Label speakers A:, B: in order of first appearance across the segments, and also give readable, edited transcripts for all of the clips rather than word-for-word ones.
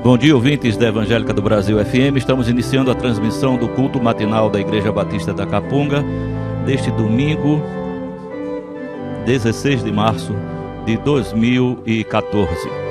A: Bom dia, ouvintes da Evangélica do Brasil FM. Estamos iniciando a transmissão do culto matinal da Igreja Batista da Capunga deste domingo, 16 de março de 2014.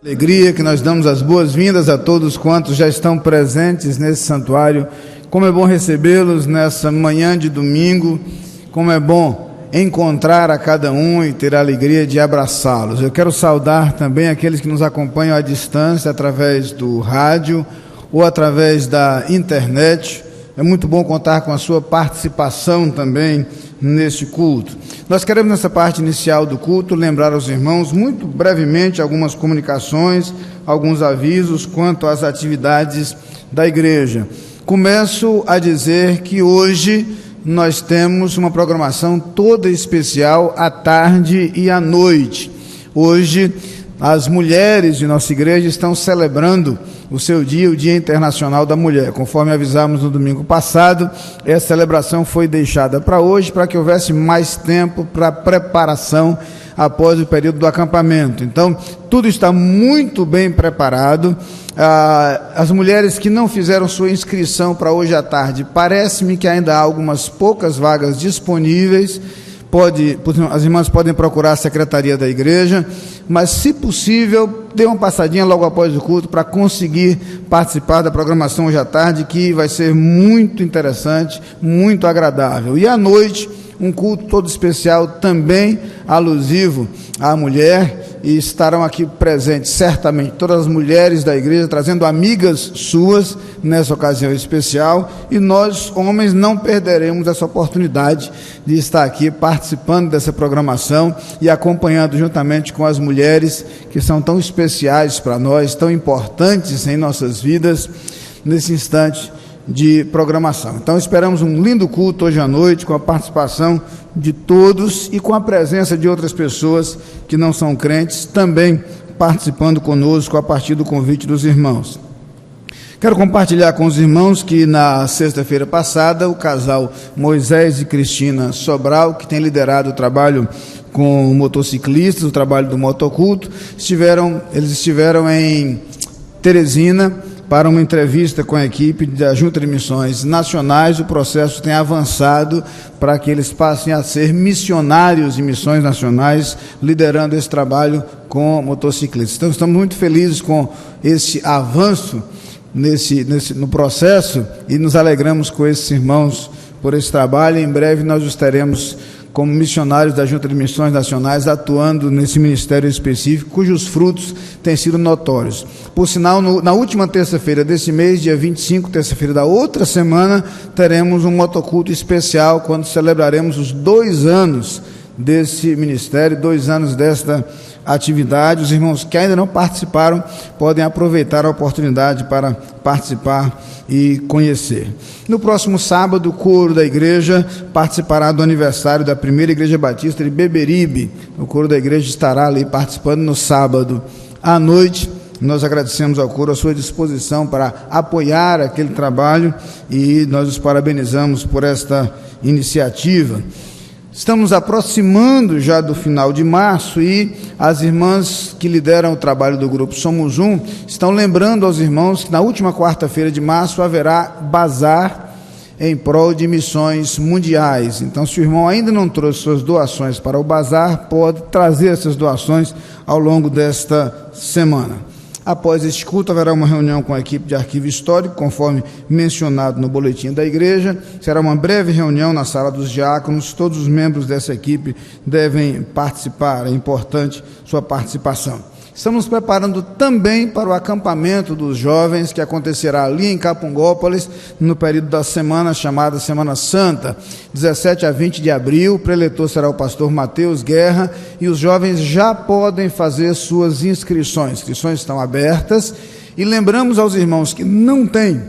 B: Alegria que nós damos as boas-vindas a todos quantos já estão presentes nesse santuário. Como é bom recebê-los nessa manhã de domingo, como é bom encontrar a cada um e ter a alegria de abraçá-los. Eu quero saudar também aqueles que nos acompanham à distância, através do rádio ou através da internet. É muito bom contar com a sua participação também neste culto. Nós queremos, nessa parte inicial do culto, lembrar aos irmãos, muito brevemente, algumas comunicações, alguns avisos quanto às atividades da igreja. Começo a dizer que hoje nós temos uma programação toda especial à tarde e à noite. Hoje, as mulheres de nossa igreja estão celebrando o seu dia, o Dia Internacional da Mulher. Conforme avisamos no domingo passado, essa celebração foi deixada para hoje, para que houvesse mais tempo para preparação após o período do acampamento. Então, tudo está muito bem preparado. As mulheres que não fizeram sua inscrição para hoje à tarde, parece-me que ainda há algumas poucas vagas disponíveis. As irmãs podem procurar a secretaria da igreja, mas, se possível, dê uma passadinha logo após o culto para conseguir participar da programação hoje à tarde, que vai ser muito interessante, muito agradável. E à noite, um culto todo especial, também alusivo à mulher, e estarão aqui presentes certamente todas as mulheres da igreja, trazendo amigas suas nessa ocasião especial, e nós, homens, não perderemos essa oportunidade de estar aqui participando dessa programação e acompanhando juntamente com as mulheres que são tão especiais para nós, tão importantes em nossas vidas, nesse instante de programação. Então, esperamos um lindo culto hoje à noite, com a participação de todos e com a presença de outras pessoas que não são crentes, também participando conosco a partir do convite dos irmãos. Quero compartilhar com os irmãos que na sexta-feira passada, o casal Moisés e Cristina Sobral, que tem liderado o trabalho com motociclistas, o trabalho do motoculto, eles estiveram em Teresina para uma entrevista com a equipe da Junta de Missões Nacionais. O processo tem avançado para que eles passem a ser missionários em missões nacionais, liderando esse trabalho com motociclistas. Então, estamos muito felizes com esse avanço no processo e nos alegramos com esses irmãos por esse trabalho. Em breve nós os teremos como missionários da Junta de Missões Nacionais, atuando nesse ministério específico, cujos frutos têm sido notórios. Por sinal, na última terça-feira desse mês, dia 25, terça-feira da outra semana, teremos um motoculto especial, quando celebraremos os 2 anos desse ministério, 2 anos desta atividade. Os irmãos que ainda não participaram podem aproveitar a oportunidade para participar e conhecer. No próximo sábado, o coro da igreja participará do aniversário da primeira igreja batista de Beberibe. O coro da igreja estará ali participando no sábado à noite. Nós agradecemos ao coro a sua disposição para apoiar aquele trabalho e nós os parabenizamos por esta iniciativa. Estamos nos aproximando já do final de março e as irmãs que lideram o trabalho do grupo Somos Um estão lembrando aos irmãos que na última quarta-feira de março haverá bazar em prol de missões mundiais. Então, se o irmão ainda não trouxe suas doações para o bazar, pode trazer essas doações ao longo desta semana. Após este culto, haverá uma reunião com a equipe de arquivo histórico, conforme mencionado no boletim da igreja. Será uma breve reunião na sala dos diáconos. Todos os membros dessa equipe devem participar, é importante sua participação. Estamos nos preparando também para o acampamento dos jovens, que acontecerá ali em Capungópolis, no período da semana chamada Semana Santa, 17 a 20 de abril. O preletor será o pastor Mateus Guerra, e os jovens já podem fazer suas inscrições. Inscrições estão abertas, e lembramos aos irmãos que não têm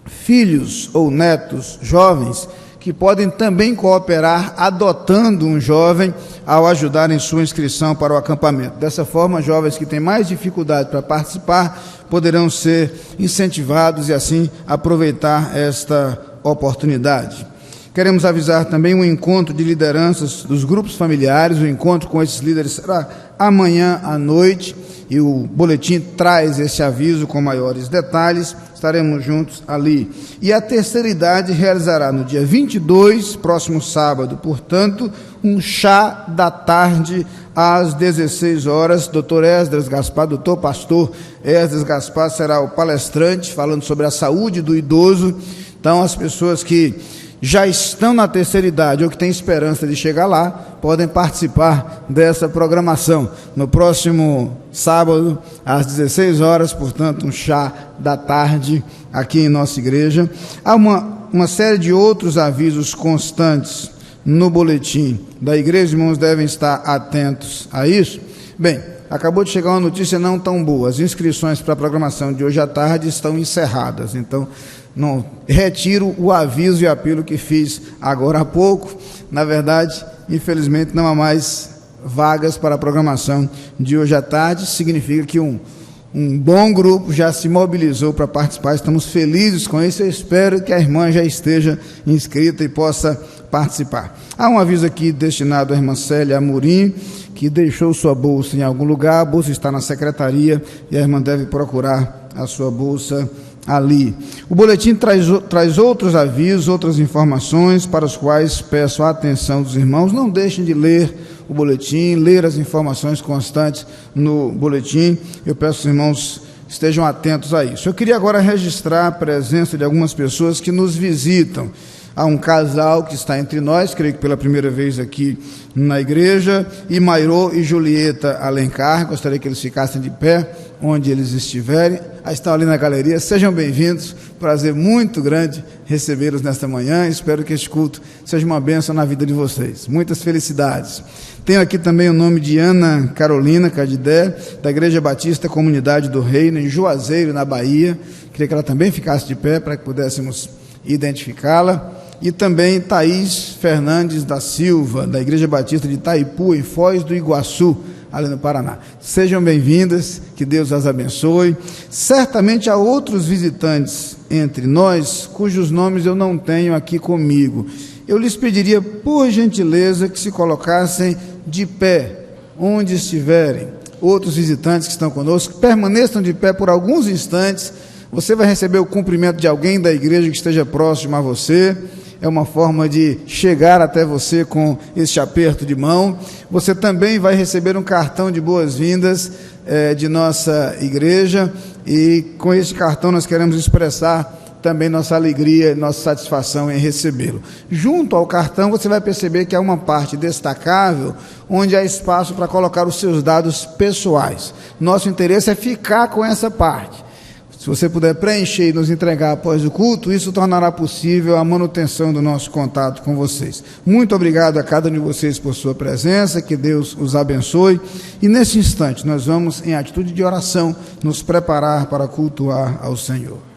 B: filhos ou netos jovens, que podem também cooperar adotando um jovem ao ajudar em sua inscrição para o acampamento. Dessa forma, jovens que têm mais dificuldade para participar poderão ser incentivados e assim aproveitar esta oportunidade. Queremos avisar também um encontro de lideranças dos grupos familiares. O encontro com esses líderes será amanhã à noite, e o boletim traz esse aviso com maiores detalhes. Estaremos juntos ali. E a terceira idade realizará no dia 22, próximo sábado, portanto, um chá da tarde às 16 horas. Dr. Esdras Gaspar, doutor pastor Esdras Gaspar será o palestrante, falando sobre a saúde do idoso. Então, as pessoas que já estão na terceira idade ou que têm esperança de chegar lá, podem participar dessa programação. No próximo sábado, às 16 horas, portanto, um chá da tarde aqui em nossa igreja. Há uma série de outros avisos constantes no boletim da igreja. Os irmãos devem estar atentos a isso. Bem, acabou de chegar uma notícia não tão boa. As inscrições para a programação de hoje à tarde estão encerradas. Então, não retiro o aviso e apelo que fiz agora há pouco. Na verdade, infelizmente, não há mais vagas para a programação de hoje à tarde. Significa que um bom grupo já se mobilizou para participar. Estamos felizes com isso. Eu espero que a irmã já esteja inscrita e possa participar. Há um aviso aqui destinado à irmã Célia Amorim, que deixou sua bolsa em algum lugar. A bolsa está na secretaria e a irmã deve procurar a sua bolsa ali. O boletim traz outros avisos, outras informações, para os quais peço a atenção dos irmãos. Não deixem de ler o boletim, ler as informações constantes no boletim. Eu peço aos irmãos estejam atentos a isso. Eu queria agora registrar a presença de algumas pessoas que nos visitam. Há um casal que está entre nós, creio que pela primeira vez aqui na igreja, Imairô e Julieta Alencar. Gostaria que eles ficassem de pé onde eles estiverem. Estão ali na galeria. Sejam bem-vindos. Prazer muito grande recebê-los nesta manhã. Espero que este culto seja uma bênção na vida de vocês. Muitas felicidades. Tenho aqui também o nome de Ana Carolina Cadidé, da Igreja Batista Comunidade do Reino, em Juazeiro, na Bahia. Queria que ela também ficasse de pé para que pudéssemos identificá-la. E também Thaís Fernandes da Silva, da Igreja Batista de Itaipu, em Foz do Iguaçu, ali no Paraná. Sejam bem-vindas, que Deus as abençoe. Certamente há outros visitantes entre nós, cujos nomes eu não tenho aqui comigo. Eu lhes pediria, por gentileza, que se colocassem de pé, onde estiverem. Outros visitantes que estão conosco, permaneçam de pé por alguns instantes. Você vai receber o cumprimento de alguém da igreja que esteja próximo a você. É uma forma de chegar até você com este aperto de mão. Você também vai receber um cartão de boas-vindas de nossa igreja, e com este cartão nós queremos expressar também nossa alegria e nossa satisfação em recebê-lo. Junto ao cartão você vai perceber que há uma parte destacável onde há espaço para colocar os seus dados pessoais. Nosso interesse é ficar com essa parte. Se você puder preencher e nos entregar após o culto, isso tornará possível a manutenção do nosso contato com vocês. Muito obrigado a cada um de vocês por sua presença, que Deus os abençoe. E nesse instante nós vamos, em atitude de oração, nos preparar para cultuar ao Senhor.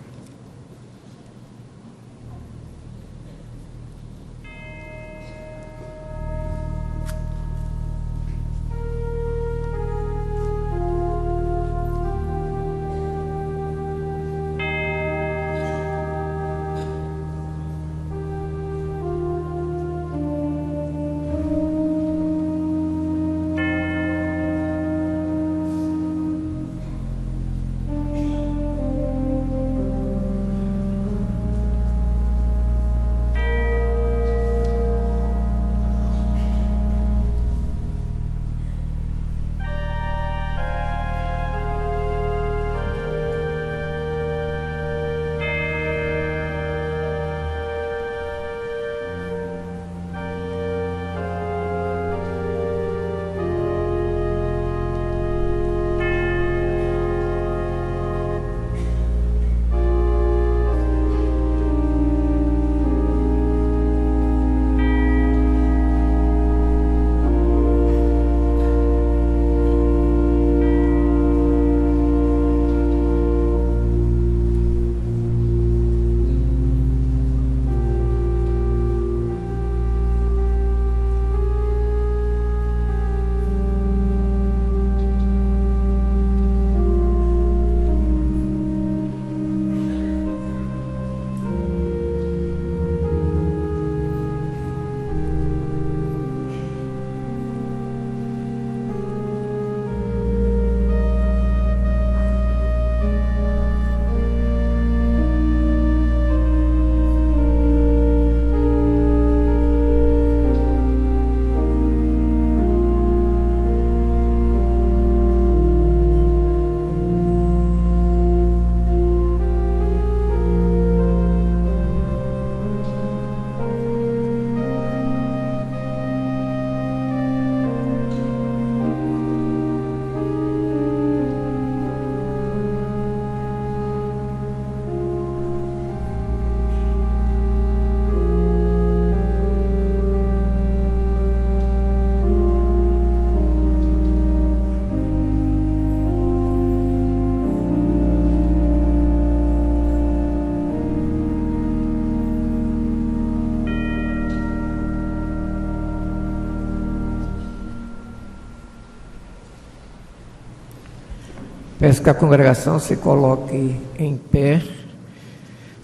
C: Peço que a congregação se coloque em pé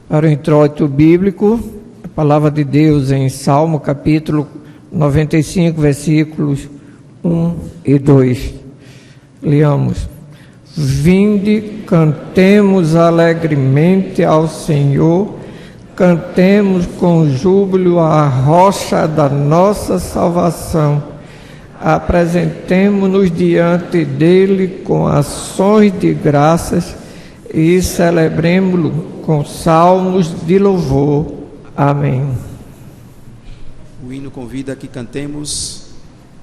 C: para o introito bíblico. A palavra de Deus em Salmo, capítulo 95, versículos 1 e 2. Leamos. Vinde, cantemos alegremente ao Senhor, cantemos com júbilo a rocha da nossa salvação. Apresentemo-nos diante dele com ações de graças e celebremo-lo com salmos de louvor. Amém.
D: O hino convida que cantemos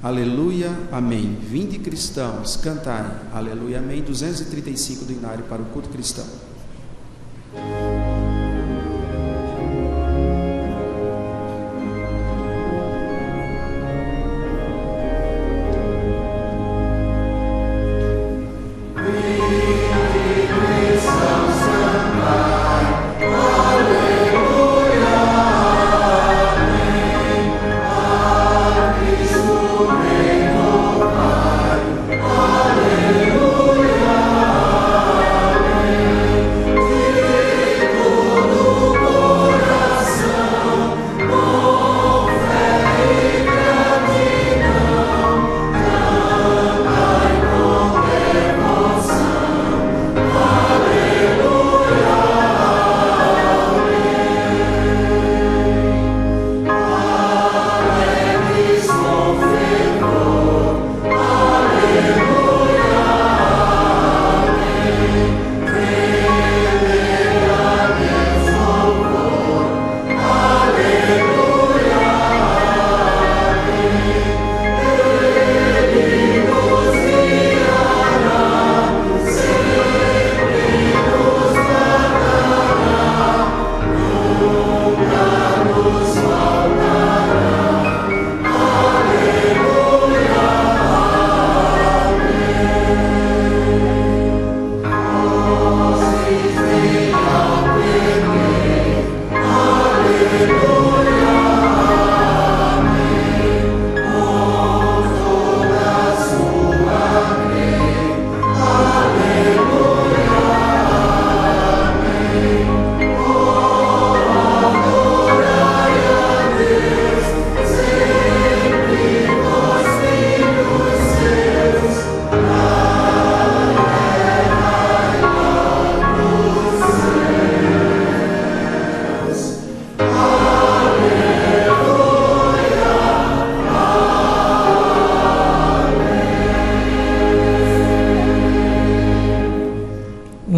D: Aleluia, Amém. Vinde cristãos, cantai Aleluia, Amém. 235 do Inário para o culto cristão.
E: Aleluia,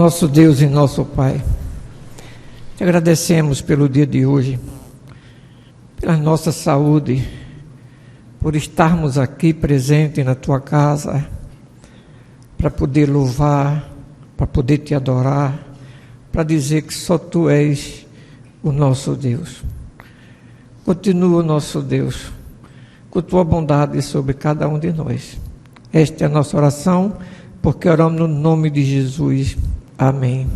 C: Nosso Deus e nosso Pai, te agradecemos pelo dia de hoje, pela nossa saúde, por estarmos aqui presentes na tua casa, para poder louvar, para poder te adorar, para dizer que só tu és o nosso Deus. Continua, nosso Deus, com tua bondade sobre cada um de nós. Esta é a nossa oração, porque oramos no nome de Jesus. Amém.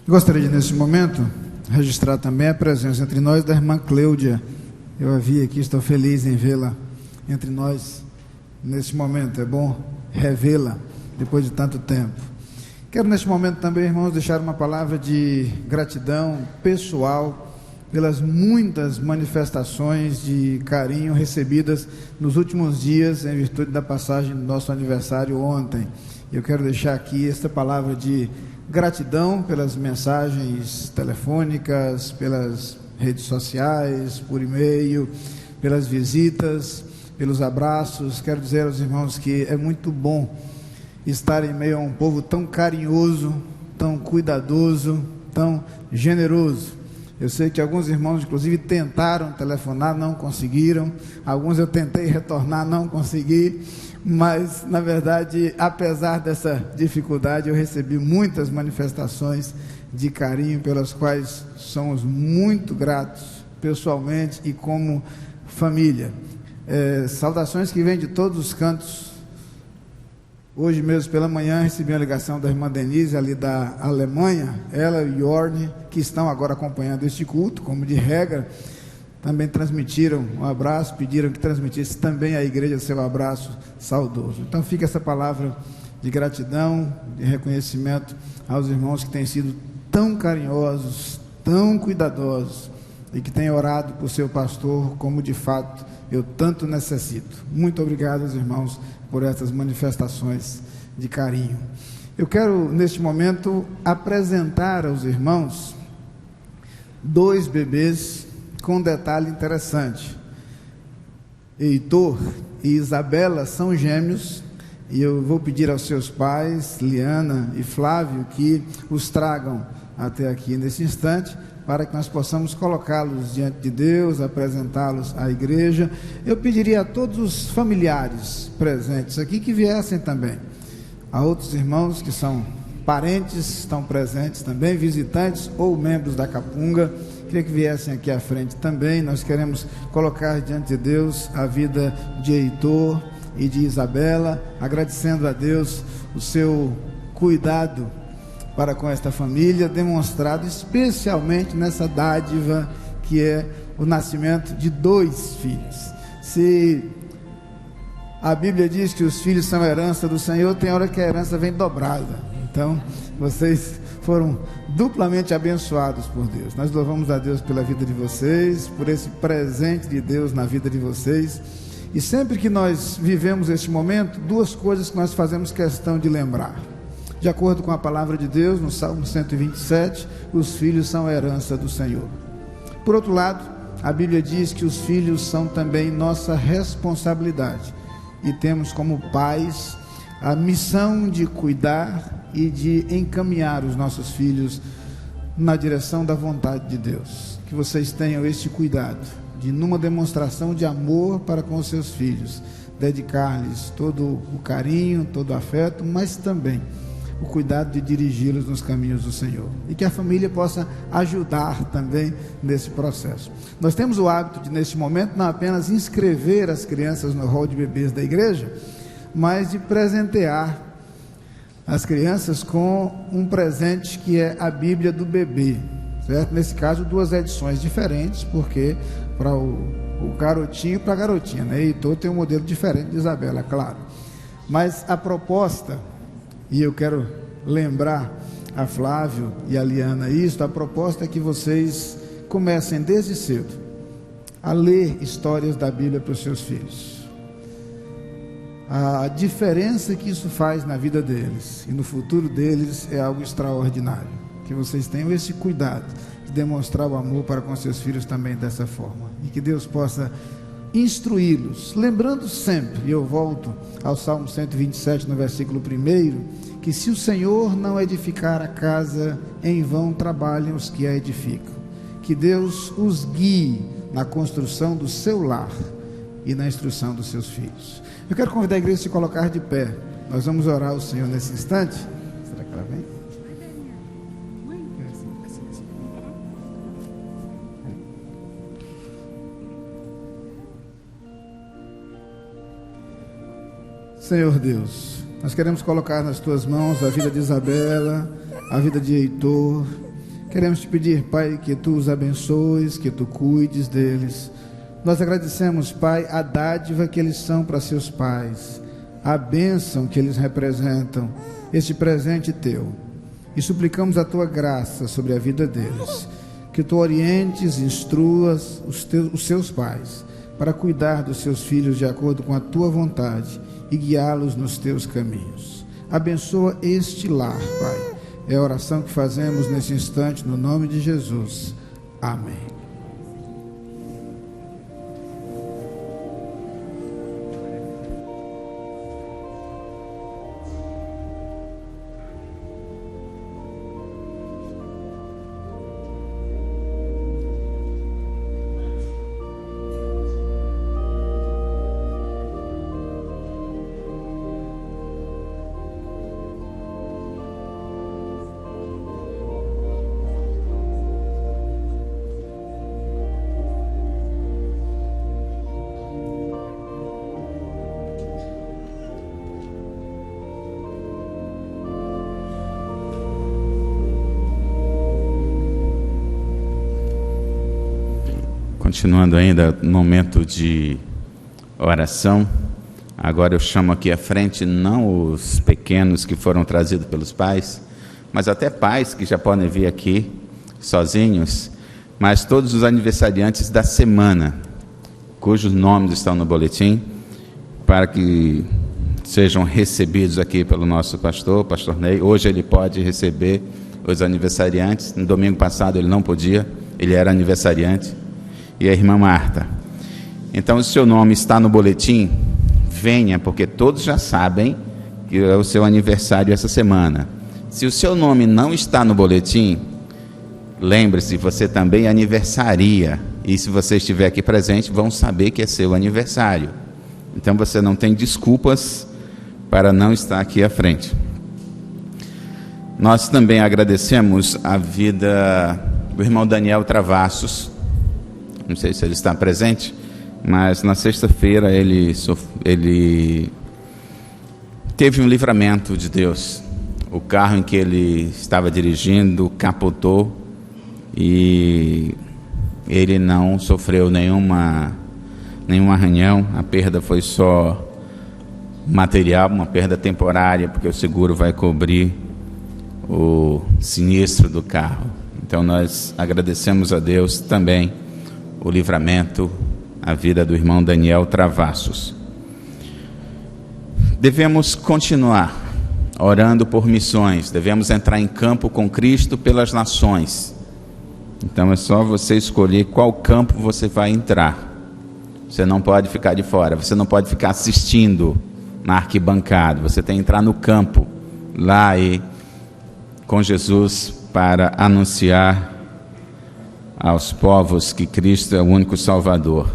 B: Gostaria de, nesse momento, registrar também a presença entre nós da irmã Cleudia. Eu a vi aqui, estou feliz em vê-la entre nós nesse momento. É bom revê-la depois de tanto tempo. Quero, neste momento também, irmãos, deixar uma palavra de gratidão pessoal pelas muitas manifestações de carinho recebidas nos últimos dias, em virtude da passagem do nosso aniversário ontem. Eu quero deixar aqui esta palavra de gratidão pelas mensagens telefônicas, pelas redes sociais, por e-mail, pelas visitas, pelos abraços. Quero dizer aos irmãos que é muito bom estar em meio a um povo tão carinhoso, tão cuidadoso, tão generoso. Eu sei que alguns irmãos, inclusive, tentaram telefonar, não conseguiram. Alguns eu tentei retornar, não consegui. Mas, na verdade, apesar dessa dificuldade, eu recebi muitas manifestações de carinho, pelas quais somos muito gratos, pessoalmente e como família. Saudações que vêm de todos os cantos. Hoje mesmo pela manhã recebi uma ligação da irmã Denise, ali da Alemanha, ela e Jorne, que estão agora acompanhando este culto, como de regra, também transmitiram um abraço, pediram que transmitisse também à igreja seu abraço saudoso. Então fica essa palavra de gratidão, de reconhecimento aos irmãos que têm sido tão carinhosos, tão cuidadosos e que têm orado por seu pastor, como de fato eu tanto necessito. Muito obrigado aos irmãos por essas manifestações de carinho. Eu quero, neste momento, apresentar aos irmãos 2 bebês com um detalhe interessante. Heitor e Isabela são gêmeos, e eu vou pedir aos seus pais, Liana e Flávio, que os tragam até aqui nesse instante, para que nós possamos colocá-los diante de Deus, apresentá-los à igreja. Eu pediria a todos os familiares presentes aqui que viessem também. A outros irmãos que são parentes, estão presentes também, visitantes ou membros da Capunga, queria que viessem aqui à frente também. Nós queremos colocar diante de Deus a vida de Heitor e de Isabela, agradecendo a Deus o seu cuidado para com esta família, demonstrado especialmente nessa dádiva que é o nascimento de 2 filhos. Se a Bíblia diz que os filhos são herança do Senhor, tem hora que a herança vem dobrada. Então, vocês foram duplamente abençoados por Deus. Nós louvamos a Deus pela vida de vocês, por esse presente de Deus na vida de vocês. E sempre que nós vivemos este momento, 2 coisas que nós fazemos questão de lembrar. De acordo com a palavra de Deus, no Salmo 127, os filhos são a herança do Senhor. Por outro lado, a Bíblia diz que os filhos são também nossa responsabilidade. E temos como pais a missão de cuidar e de encaminhar os nossos filhos na direção da vontade de Deus. Que vocês tenham este cuidado de, numa demonstração de amor para com os seus filhos, dedicar-lhes todo o carinho, todo o afeto, mas também o cuidado de dirigi-los nos caminhos do Senhor, e que a família possa ajudar também nesse processo. Nós temos o hábito de, neste momento, não apenas inscrever as crianças no rol de bebês da igreja, mas de presentear as crianças com um presente que é a Bíblia do bebê, certo? Nesse caso, 2 edições diferentes, porque para o garotinho e para a garotinha, né? Heitor tem um modelo diferente de Isabela, claro. Mas a proposta, e eu quero lembrar a Flávio e a Liana isto, a proposta é que vocês comecem desde cedo a ler histórias da Bíblia para os seus filhos. A diferença que isso faz na vida deles e no futuro deles é algo extraordinário. Que vocês tenham esse cuidado de demonstrar o amor para com seus filhos também dessa forma, e que Deus possa instruí-los, lembrando sempre, e eu volto ao Salmo 127, no versículo 1, que se o Senhor não edificar a casa, em vão trabalham os que a edificam. Que Deus os guie na construção do seu lar e na instrução dos seus filhos. Eu quero convidar a igreja a se colocar de pé. Nós vamos orar ao Senhor nesse instante. Será que ela vem? Senhor Deus, nós queremos colocar nas tuas mãos a vida de Isabela, a vida de Heitor, Queremos te pedir, Pai, que tu os abençoes, que tu cuides deles. Nós agradecemos, Pai, a dádiva que eles são para seus pais, a bênção que eles representam, este presente teu. E suplicamos a tua graça sobre a vida deles, que tu orientes, instruas os seus pais, para cuidar dos seus filhos de acordo com a tua vontade e guiá-los nos teus caminhos. Abençoa este lar, Pai. É a oração que fazemos nesse instante, no nome de Jesus. Amém.
E: Continuando ainda no momento de oração, agora eu chamo aqui à frente não os pequenos que foram trazidos pelos pais, mas até pais que já podem vir aqui sozinhos, mas todos os aniversariantes da semana, cujos nomes estão no boletim, para que sejam recebidos aqui pelo nosso pastor Ney. Hoje ele pode receber os aniversariantes. No domingo passado ele não podia, ele era aniversariante. E a irmã Marta. Então, o seu nome está no boletim, venha, porque todos já sabem que é o seu aniversário essa semana. Se o seu nome não está no boletim, lembre-se, você também aniversaria. E se você estiver aqui presente, vão saber que é seu aniversário. Então, você não tem desculpas para não estar aqui à frente. Nós também agradecemos a vida do irmão Daniel Travassos. Não sei se ele está presente, mas na sexta-feira ele teve um livramento de Deus. O carro em que ele estava dirigindo capotou e ele não sofreu nenhum arranhão. A perda foi só material, uma perda temporária, porque o seguro vai cobrir o sinistro do carro. Então nós agradecemos a Deus também o livramento, a vida do irmão Daniel Travassos. Devemos continuar orando por missões, devemos entrar em campo com Cristo pelas nações. Então é só você escolher qual campo você vai entrar. Você não pode ficar de fora, você não pode ficar assistindo na arquibancada, você tem que entrar no campo, lá e com Jesus, para anunciar aos povos que Cristo é o único Salvador.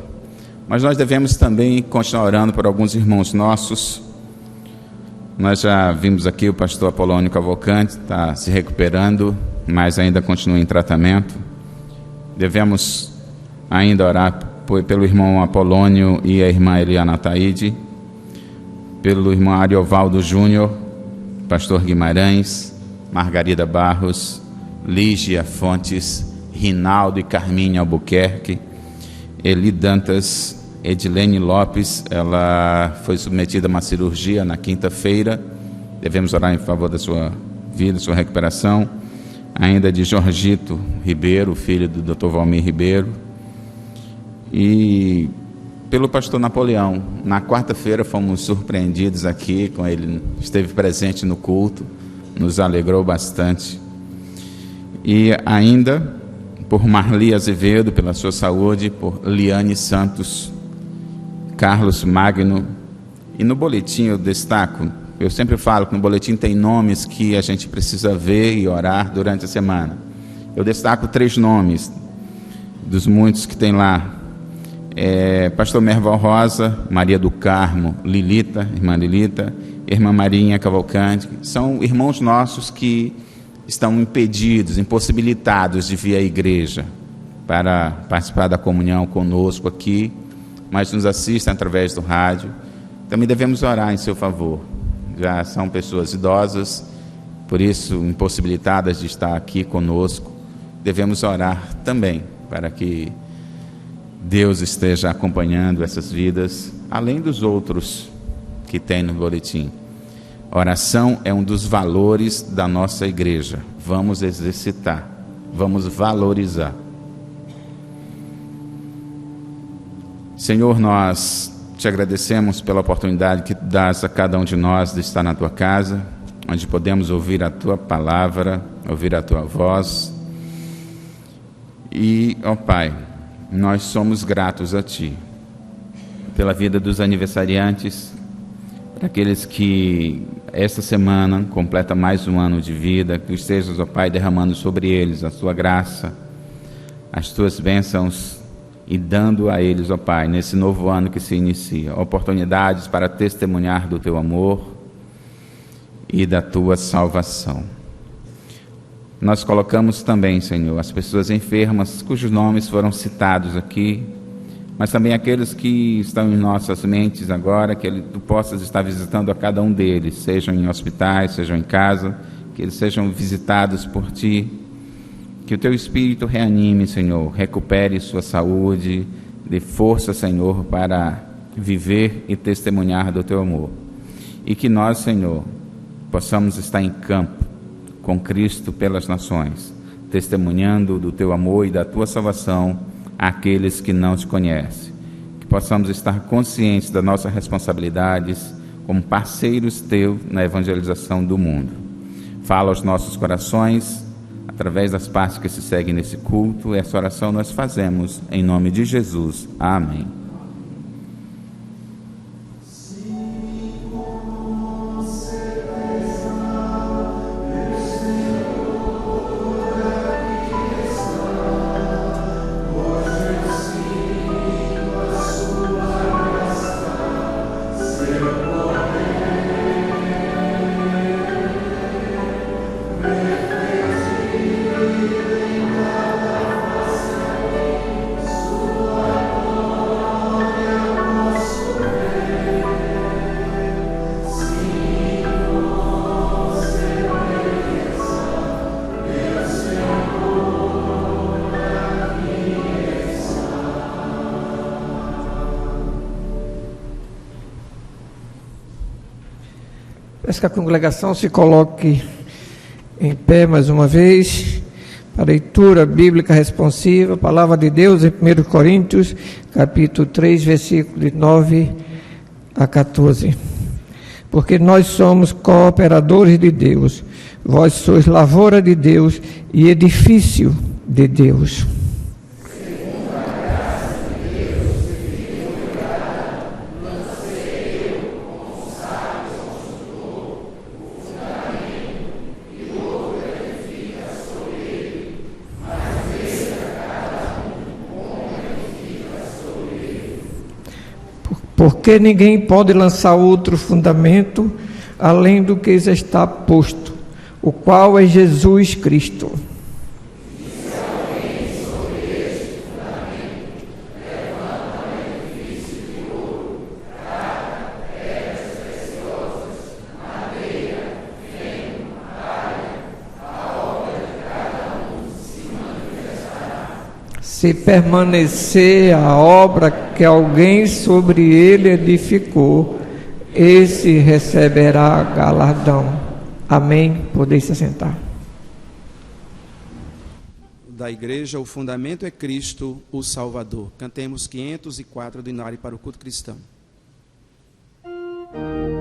E: Mas nós devemos também continuar orando por alguns irmãos nossos. Nós já vimos aqui o pastor Apolônio Cavalcante, está se recuperando, mas ainda continua em tratamento. Devemos ainda orar pelo irmão Apolônio e a irmã Eliana Taide, pelo irmão Ariovaldo Júnior, pastor Guimarães, Margarida Barros, Lígia Fontes, Rinaldo e Carminha Albuquerque, Eli Dantas, Edilene Lopes, ela foi submetida a uma cirurgia na quinta-feira, devemos orar em favor da sua vida, sua recuperação. Ainda de Jorgito Ribeiro, filho do Dr. Valmir Ribeiro, e pelo pastor Napoleão. Na quarta-feira fomos surpreendidos aqui com ele, esteve presente no culto, nos alegrou bastante. E ainda por Marli Azevedo, pela sua saúde, por Liane Santos, Carlos Magno. E no boletim eu destaco, eu sempre falo que no boletim tem nomes que a gente precisa ver e orar durante a semana. Eu destaco 3 nomes dos muitos que tem lá. Pastor Merval Rosa, Maria do Carmo, Lilita, irmã Lilita, irmã Marinha Cavalcante. São irmãos nossos que estão impedidos, impossibilitados de vir à igreja para participar da comunhão conosco aqui, mas nos assistem através do rádio. Também devemos orar em seu favor. Já são pessoas idosas, por isso impossibilitadas de estar aqui conosco, devemos orar também para que Deus esteja acompanhando essas vidas, além dos outros que tem no boletim. Oração é um dos valores da nossa igreja. Vamos exercitar, vamos valorizar. Senhor, nós te agradecemos pela oportunidade que dás a cada um de nós de estar na tua casa, onde podemos ouvir a tua palavra, ouvir a tua voz. E, ó Pai, nós somos gratos a ti pela vida dos aniversariantes, para aqueles que esta semana completa mais um ano de vida, que estejas, ó Pai, derramando sobre eles a tua graça, as tuas bênçãos, e dando a eles, ó Pai, nesse novo ano que se inicia, oportunidades para testemunhar do teu amor e da tua salvação. Nós colocamos também, Senhor, as pessoas enfermas, cujos nomes foram citados aqui, mas também aqueles que estão em nossas mentes agora, que tu possas estar visitando a cada um deles, sejam em hospitais, sejam em casa, que eles sejam visitados por ti, que o teu Espírito reanime, Senhor, recupere sua saúde, dê força, Senhor, para viver e testemunhar do teu amor. E que nós, Senhor, possamos estar em campo com Cristo pelas nações, testemunhando do teu amor e da tua salvação àqueles que não te conhecem. Que possamos estar conscientes das nossas responsabilidades como parceiros teus na evangelização do mundo. Fala aos nossos corações através das partes que se seguem nesse culto. Essa oração nós fazemos em nome de Jesus. Amém.
C: Peço que a congregação se coloque em pé mais uma vez, para a leitura bíblica responsiva, palavra de Deus em 1 Coríntios, capítulo 3, versículos de 9 a 14. Porque nós somos cooperadores de Deus, vós sois lavoura de Deus e edifício de Deus. Porque ninguém pode lançar outro fundamento além do que já está posto, o qual é Jesus Cristo. Se permanecer a obra que alguém sobre ele edificou, esse receberá galardão. Amém? Podeis se assentar.
D: Da igreja, o fundamento é Cristo, o Salvador. Cantemos 504 do Inário para o culto cristão.
F: Oh,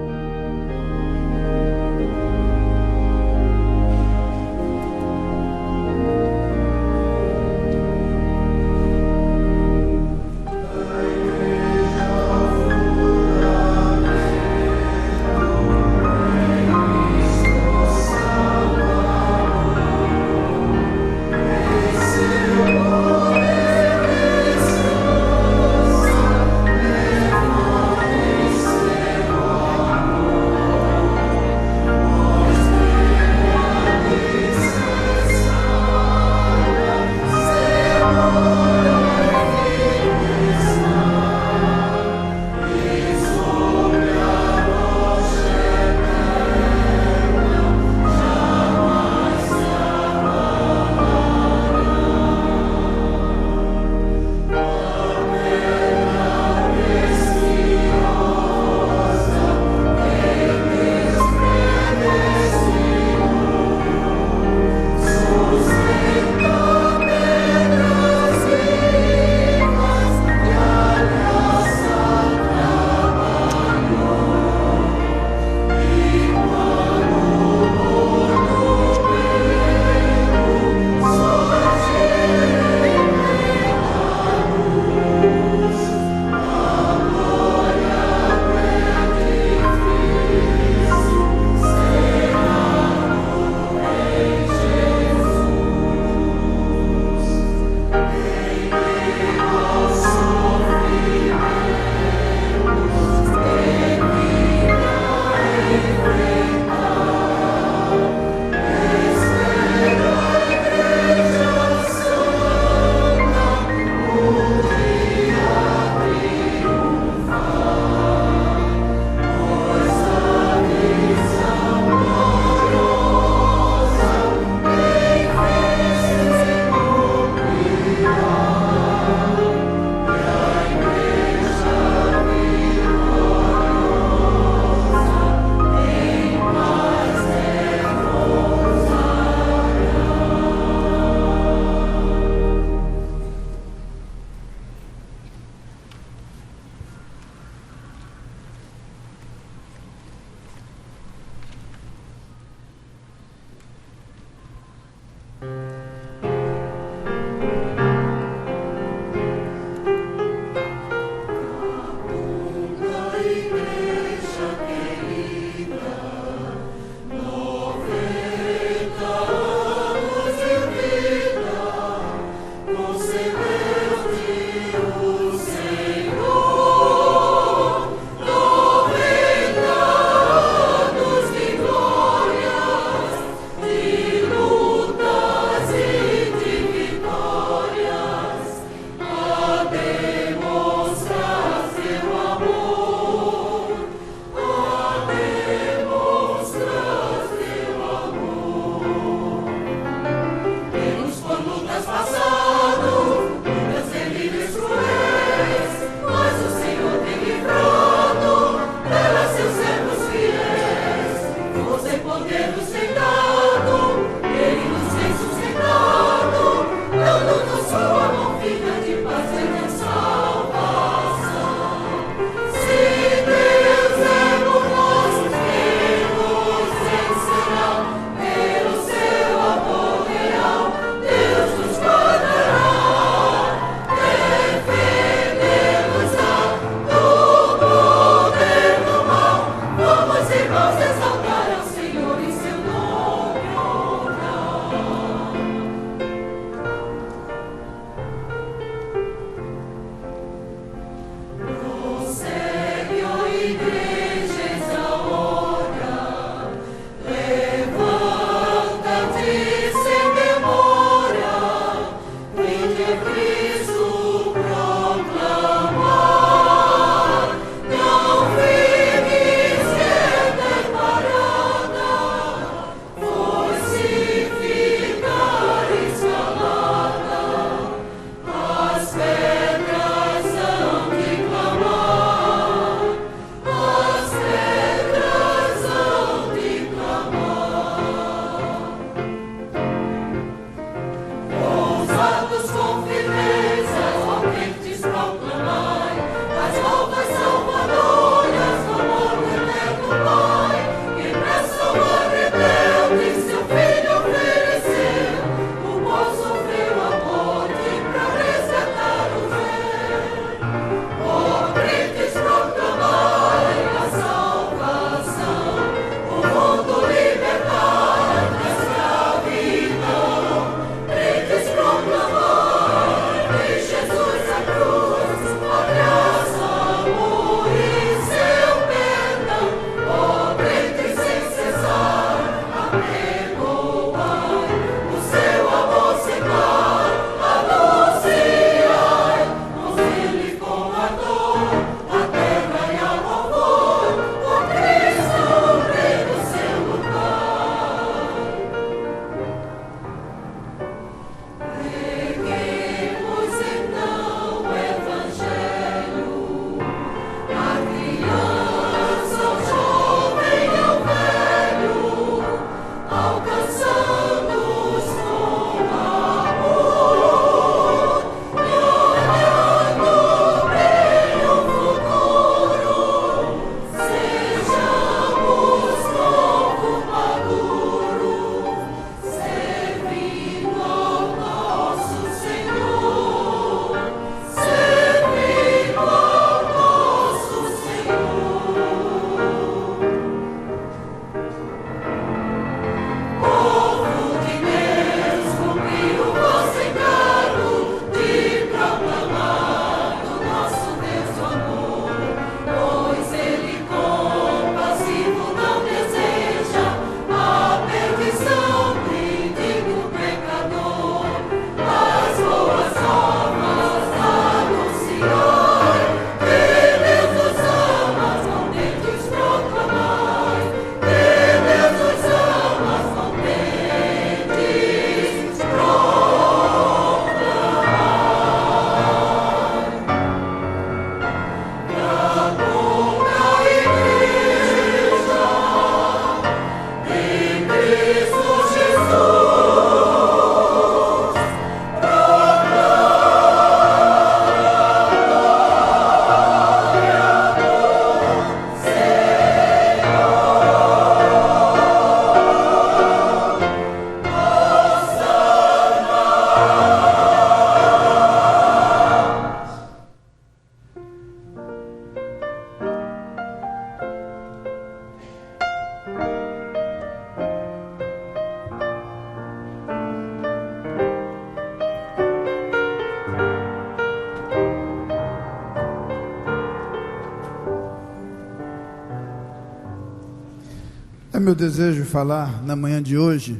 B: É meu desejo falar na manhã de hoje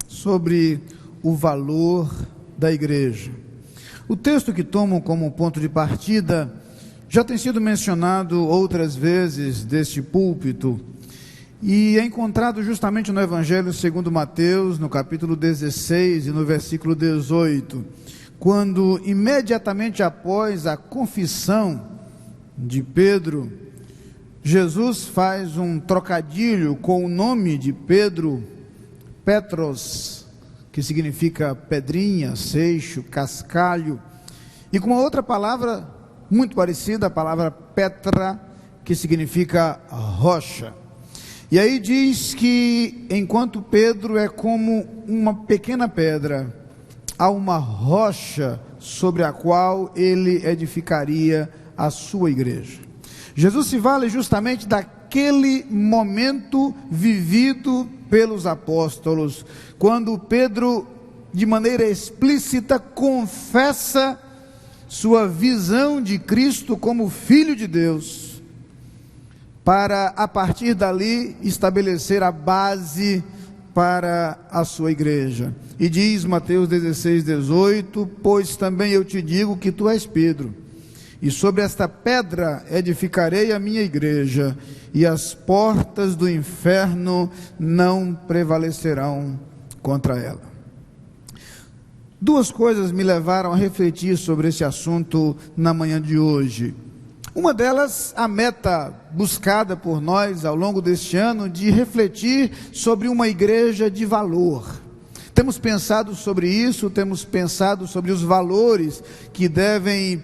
B: sobre o valor da igreja. O texto que tomo como ponto de partida já tem sido mencionado outras vezes deste púlpito e é encontrado justamente no Evangelho segundo Mateus, no capítulo 16 e no versículo 18, quando imediatamente após a confissão de Pedro, Jesus faz um trocadilho com o nome de Pedro, Petros, que significa pedrinha, seixo, cascalho, e com uma outra palavra muito parecida, a palavra Petra, que significa rocha. E aí diz que enquanto Pedro é como uma pequena pedra, há uma rocha sobre a qual ele edificaria a sua igreja. Jesus se vale justamente daquele momento vivido pelos apóstolos, quando Pedro, de maneira explícita, confessa sua visão de Cristo como Filho de Deus, para a partir dali estabelecer a base para a sua igreja. E diz Mateus 16, 18: pois também eu te digo que tu és Pedro, e sobre esta pedra edificarei a minha igreja, e as portas do inferno não prevalecerão contra ela. Duas coisas me levaram a refletir sobre esse assunto na manhã de hoje. Uma delas, a meta buscada por nós ao longo deste ano de refletir sobre uma igreja de valor. Temos pensado sobre isso, temos pensado sobre os valores que devem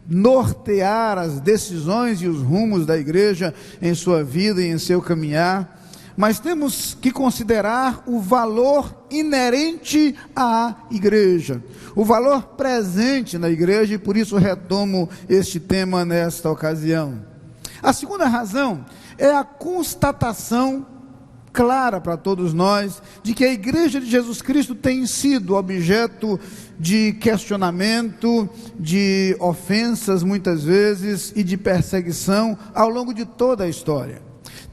B: nortear as decisões e os rumos da igreja em sua vida e em seu caminhar, mas temos que considerar o valor inerente à igreja, o valor presente na igreja, e por isso retomo este tema nesta ocasião. A segunda razão é a constatação clara para todos nós de que a igreja de Jesus Cristo tem sido objeto de questionamento, de ofensas muitas vezes e de perseguição ao longo de toda a história.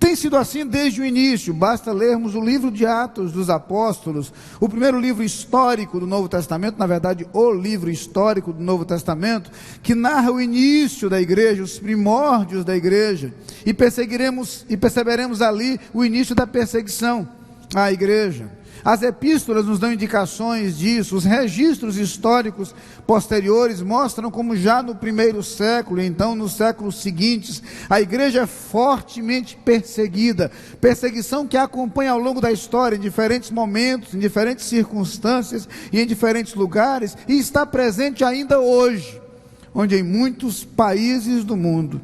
B: Tem sido assim desde o início, basta lermos o livro de Atos dos Apóstolos, o primeiro livro histórico do Novo Testamento, na verdade o livro histórico do Novo Testamento, que narra o início da igreja, os primórdios da igreja, e perceberemos ali o início da perseguição à igreja. As epístolas nos dão indicações disso, os registros históricos posteriores mostram como já no primeiro século, e então nos séculos seguintes, a igreja é fortemente perseguida, perseguição que a acompanha ao longo da história, em diferentes momentos, em diferentes circunstâncias e em diferentes lugares, e está presente ainda hoje, onde em muitos países do mundo,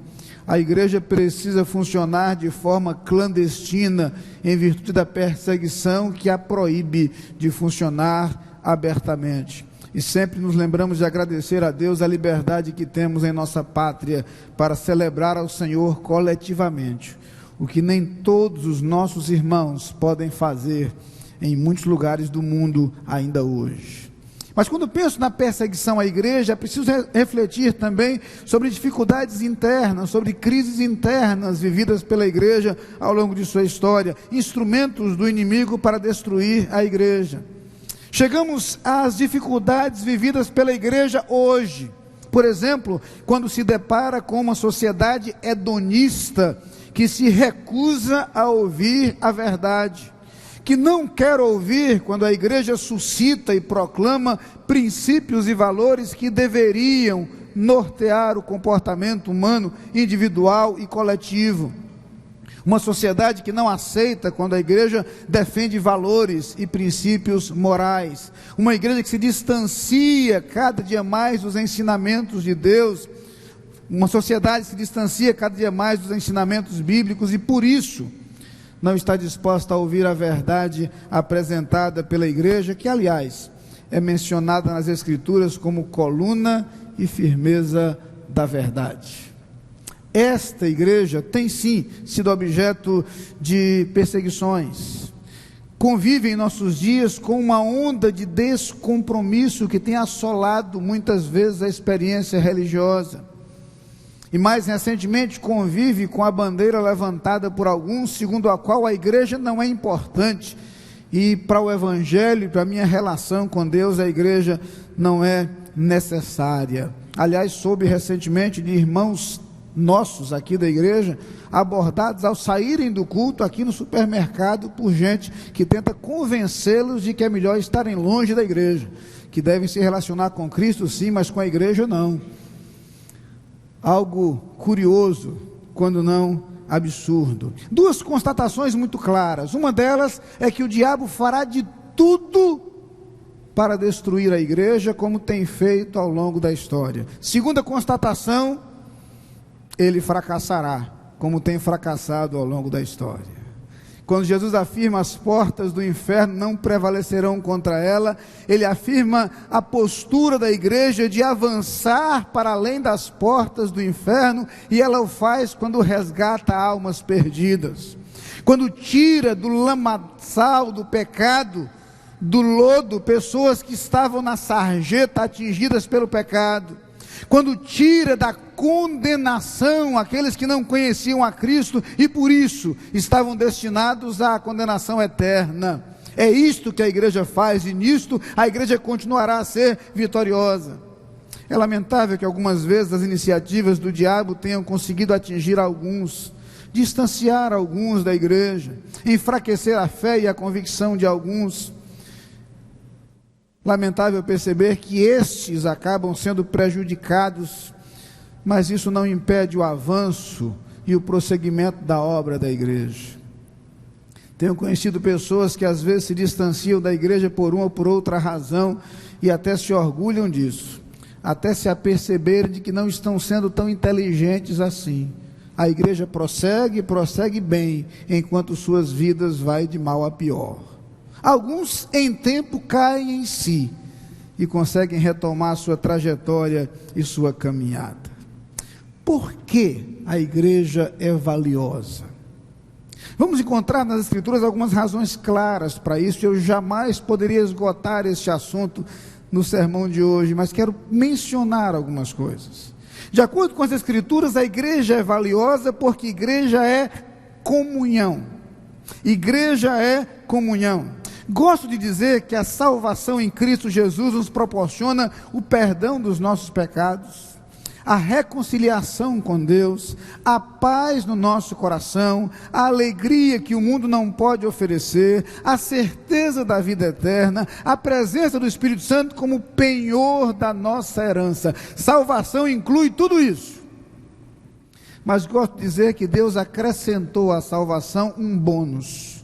B: a igreja precisa funcionar de forma clandestina, em virtude da perseguição que a proíbe de funcionar abertamente. E sempre nos lembramos de agradecer a Deus a liberdade que temos em nossa pátria para celebrar ao Senhor coletivamente, o que nem todos os nossos irmãos podem fazer em muitos lugares do mundo ainda hoje. Mas quando penso na perseguição à igreja, é preciso refletir também sobre dificuldades internas, sobre crises internas vividas pela igreja ao longo de sua história, instrumentos do inimigo para destruir a igreja. Chegamos às dificuldades vividas pela igreja hoje, por exemplo, quando se depara com uma sociedade hedonista, que se recusa a ouvir a verdade, que não quer ouvir quando a igreja suscita e proclama princípios e valores que deveriam nortear o comportamento humano individual e coletivo. Uma sociedade que não aceita quando a igreja defende valores e princípios morais. Uma igreja que se distancia cada dia mais dos ensinamentos de Deus. Uma sociedade que se distancia cada dia mais dos ensinamentos bíblicos e por isso não está disposta a ouvir a verdade apresentada pela igreja, que aliás é mencionada nas Escrituras como coluna e firmeza da verdade. Esta igreja tem sim sido objeto de perseguições, convive em nossos dias com uma onda de descompromisso que tem assolado muitas vezes a experiência religiosa. e mais recentemente convive com a bandeira levantada por alguns, segundo a qual a igreja não é importante, e para o evangelho, para a minha relação com Deus, a igreja não é necessária. Aliás, soube recentemente de irmãos nossos aqui da igreja, abordados ao saírem do culto aqui no supermercado por gente que tenta convencê-los de que é melhor estarem longe da igreja, que devem se relacionar com Cristo sim, mas com a igreja não. Algo curioso, quando não absurdo. Duas constatações muito claras. Uma delas é que o diabo fará de tudo para destruir a igreja, como tem feito ao longo da história. Segunda constatação, ele fracassará, como tem fracassado ao longo da história. Quando Jesus afirma as portas do inferno não prevalecerão contra ela, ele afirma a postura da igreja de avançar para além das portas do inferno, e ela o faz quando resgata almas perdidas, quando tira do lamaçal do pecado, do lodo, pessoas que estavam na sarjeta atingidas pelo pecado, quando tira da condenação aqueles que não conheciam a Cristo e por isso estavam destinados à condenação eterna. É isto que a igreja faz, e nisto a igreja continuará a ser vitoriosa. É lamentável que algumas vezes as iniciativas do diabo tenham conseguido atingir alguns, distanciar alguns da igreja, enfraquecer a fé e a convicção de alguns. Lamentável perceber que estes acabam sendo prejudicados, mas isso não impede o avanço e o prosseguimento da obra da igreja. Tenho conhecido pessoas que às vezes se distanciam da igreja por uma ou por outra razão e até se orgulham disso, até se aperceberem de que não estão sendo tão inteligentes assim. A igreja prossegue bem, enquanto suas vidas vai de mal a pior. Alguns em tempo caem em si e conseguem retomar sua trajetória e sua caminhada. Por que a igreja é valiosa? Vamos encontrar nas Escrituras algumas razões claras para isso. Eu jamais poderia esgotar este assunto no sermão de hoje, mas quero mencionar algumas coisas. De acordo com as Escrituras, a igreja é valiosa porque igreja é comunhão. Igreja é comunhão. Gosto de dizer que a salvação em Cristo Jesus nos proporciona o perdão dos nossos pecados, a reconciliação com Deus, a paz no nosso coração, a alegria que o mundo não pode oferecer, a certeza da vida eterna, a presença do Espírito Santo como penhor da nossa herança. Salvação inclui tudo isso. Mas gosto de dizer que Deus acrescentou à salvação um bônus,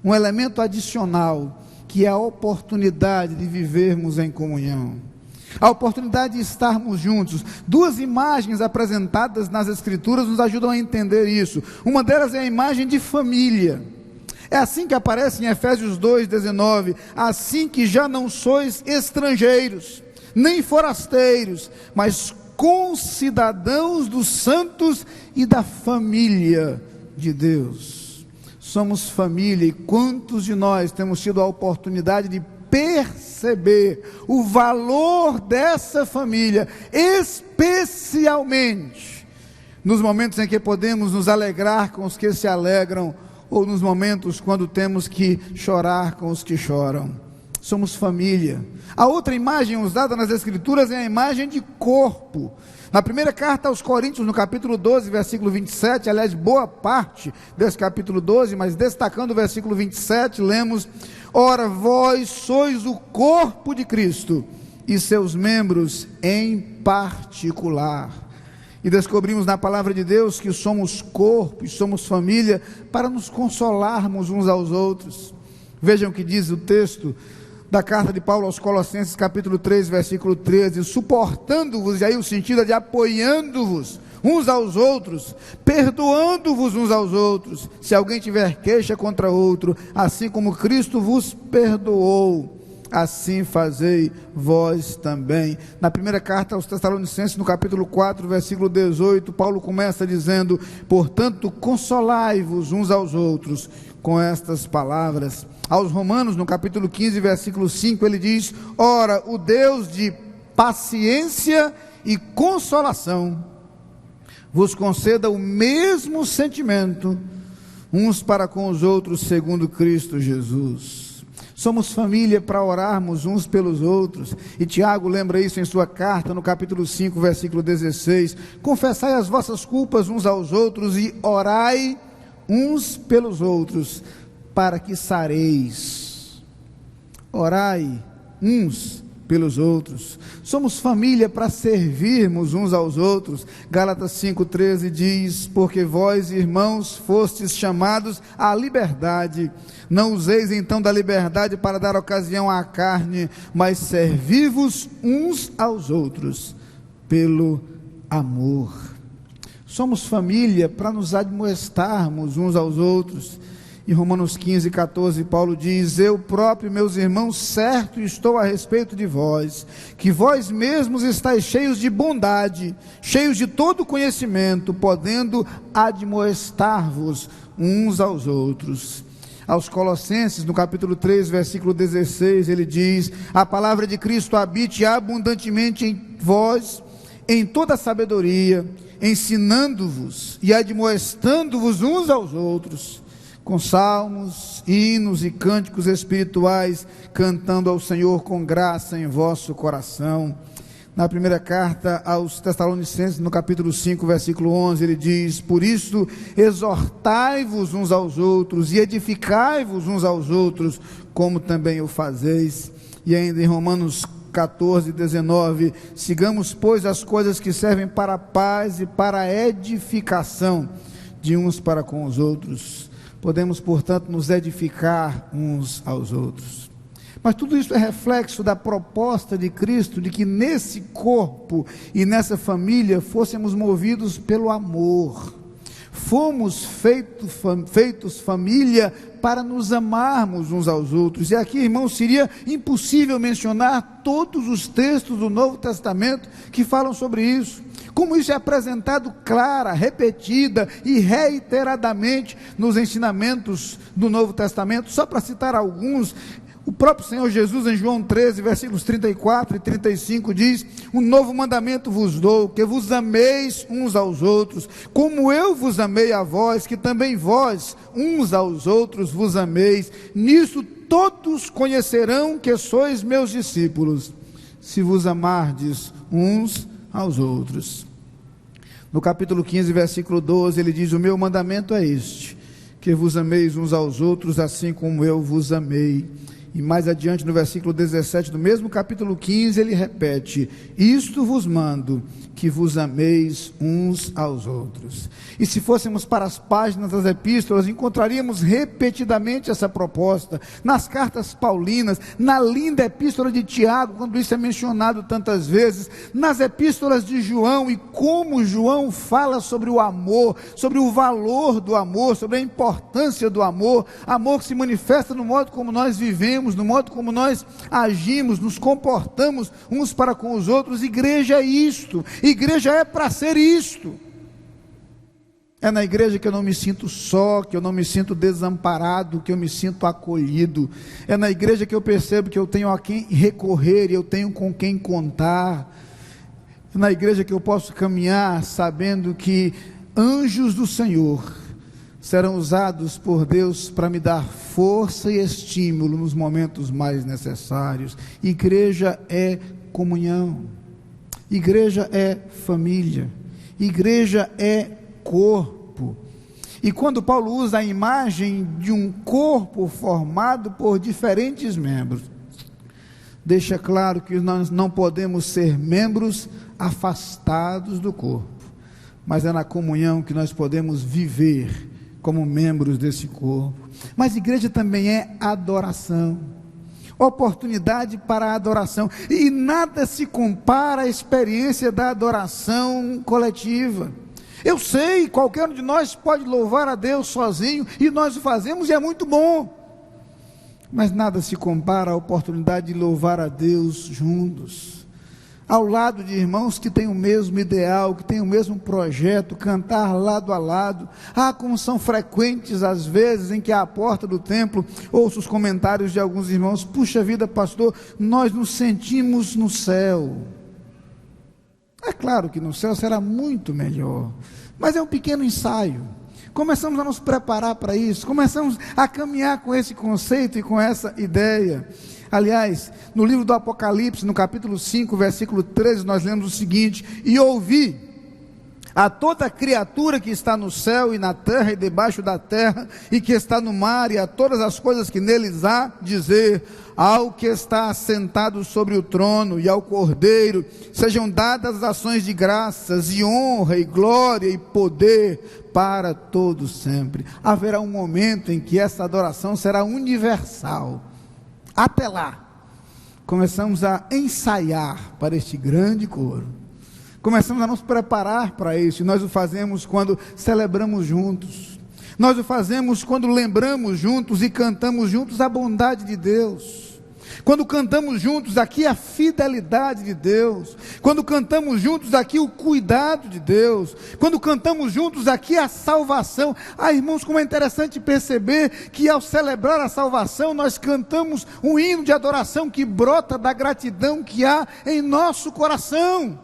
B: um elemento adicional, que é a oportunidade de vivermos em comunhão, a oportunidade de estarmos juntos. Duas imagens apresentadas nas Escrituras nos ajudam a entender isso. Uma delas é a imagem de família. É assim que aparece em Efésios 2:19, assim que já não sois estrangeiros, nem forasteiros, mas concidadãos dos santos e da família de Deus. Somos família, e quantos de nós temos tido a oportunidade de perceber o valor dessa família, especialmente nos momentos em que podemos nos alegrar com os que se alegram, ou nos momentos quando temos que chorar com os que choram. Somos família. A outra imagem usada nas Escrituras é a imagem de corpo. Na primeira carta aos Coríntios, no capítulo 12, versículo 27, aliás, boa parte desse capítulo 12, mas destacando o versículo 27, lemos: ora, vós sois o corpo de Cristo, e seus membros em particular. E descobrimos na palavra de Deus que somos corpo e somos família para nos consolarmos uns aos outros. Vejam o que diz o texto da carta de Paulo aos Colossenses, capítulo 3, versículo 13, suportando-vos, e aí o sentido é de apoiando-vos uns aos outros, perdoando-vos uns aos outros, se alguém tiver queixa contra outro, assim como Cristo vos perdoou, assim fazei vós também. Na primeira carta aos Tessalonicenses, no capítulo 4, versículo 18, Paulo começa dizendo: portanto, consolai-vos uns aos outros com estas palavras. Aos Romanos, no capítulo 15, versículo 5, ele diz: ora, o Deus de paciência e consolação vos conceda o mesmo sentimento, uns para com os outros, segundo Cristo Jesus. Somos família para orarmos uns pelos outros, e Tiago lembra isso em sua carta, no capítulo 5, versículo 16, confessai as vossas culpas uns aos outros, e orai uns pelos outros, para que sareis. Orai uns pelos outros. Somos família para servirmos uns aos outros. Gálatas 5,13 diz: porque vós, irmãos, fostes chamados à liberdade, não useis então da liberdade para dar ocasião à carne, mas servi-vos uns aos outros pelo amor. Somos família para nos admoestarmos uns aos outros. Em Romanos 15,14, Paulo diz: eu próprio, meus irmãos, certo estou a respeito de vós, que vós mesmos estáis cheios de bondade, cheios de todo conhecimento, podendo admoestar-vos uns aos outros. Aos Colossenses, no capítulo 3, versículo 16, ele diz: a palavra de Cristo habite abundantemente em vós, em toda sabedoria, ensinando-vos e admoestando-vos uns aos outros, com salmos, hinos e cânticos espirituais, cantando ao Senhor com graça em vosso coração. Na primeira carta aos Tessalonicenses, no capítulo 5, versículo 11, ele diz: por isso exortai-vos uns aos outros e edificai-vos uns aos outros, como também o fazeis. E ainda em Romanos 14, 19, sigamos, pois, as coisas que servem para a paz e para a edificação de uns para com os outros. Podemos, portanto, nos edificar uns aos outros. Mas tudo isso é reflexo da proposta de Cristo, de que nesse corpo e nessa família fôssemos movidos pelo amor. Fomos feitos família para nos amarmos uns aos outros. E aqui, irmãos, seria impossível mencionar todos os textos do Novo Testamento que falam sobre isso. Como isso é apresentado clara, repetida e reiteradamente nos ensinamentos do Novo Testamento. Só para citar alguns, o próprio Senhor Jesus em João 13, versículos 34 e 35 diz: um novo mandamento vos dou, que vos ameis uns aos outros, como eu vos amei a vós, que também vós uns aos outros vos ameis. Nisso todos conhecerão que sois meus discípulos, se vos amardes uns aos outros. No capítulo 15, versículo 12, ele diz: o meu mandamento é este, que vos ameis uns aos outros, assim como eu vos amei. E mais adiante, no versículo 17 do mesmo capítulo 15, ele repete: isto vos mando, que vos ameis uns aos outros. E se fôssemos para as páginas das epístolas, encontraríamos repetidamente essa proposta, nas cartas paulinas, na linda epístola de Tiago, quando isso é mencionado tantas vezes, nas epístolas de João, e como João fala sobre o amor, sobre o valor do amor, sobre a importância do amor, amor que se manifesta no modo como nós vivemos, no modo como nós agimos, nos comportamos uns para com os outros. Igreja é isto, igreja é para ser isto. É na igreja que eu não me sinto só, que eu não me sinto desamparado, que eu me sinto acolhido. É na igreja que eu percebo que eu tenho a quem recorrer, eu tenho com quem contar. É na igreja que eu posso caminhar sabendo que anjos do Senhor serão usados por Deus para me dar força e estímulo nos momentos mais necessários. Igreja é comunhão, igreja é família, igreja é corpo. E quando Paulo usa a imagem de um corpo formado por diferentes membros, deixa claro que nós não podemos ser membros afastados do corpo, mas é na comunhão que nós podemos viver como membros desse corpo. Mas igreja também é adoração, oportunidade para a adoração, e nada se compara à experiência da adoração coletiva. Eu sei, qualquer um de nós pode louvar a Deus sozinho, e nós o fazemos e é muito bom, mas nada se compara à oportunidade de louvar a Deus juntos, ao lado de irmãos que têm o mesmo ideal, que têm o mesmo projeto, cantar lado a lado. Como são frequentes as vezes em que à porta do templo ouço os comentários de alguns irmãos: puxa vida, pastor, nós nos sentimos no céu. É claro que no céu será muito melhor, mas é um pequeno ensaio. Começamos a nos preparar para isso, começamos a caminhar com esse conceito e com essa ideia. Aliás, no livro do Apocalipse, no capítulo 5, versículo 13, nós lemos o seguinte: e ouvi a toda criatura que está no céu e na terra e debaixo da terra, e que está no mar, e a todas as coisas que neles há, dizer: ao que está assentado sobre o trono e ao Cordeiro sejam dadas as ações de graças, e honra, e glória, e poder para todos sempre. Haverá um momento em que essa adoração será universal. Até lá, começamos a ensaiar para este grande coro. Começamos a nos preparar para isso, e nós o fazemos quando celebramos juntos. Nós o fazemos quando lembramos juntos e cantamos juntos a bondade de Deus. Quando cantamos juntos aqui a fidelidade de Deus. Quando cantamos juntos aqui o cuidado de Deus. Quando cantamos juntos aqui a salvação. Ah, irmãos, como é interessante perceber que ao celebrar a salvação, nós cantamos um hino de adoração que brota da gratidão que há em nosso coração.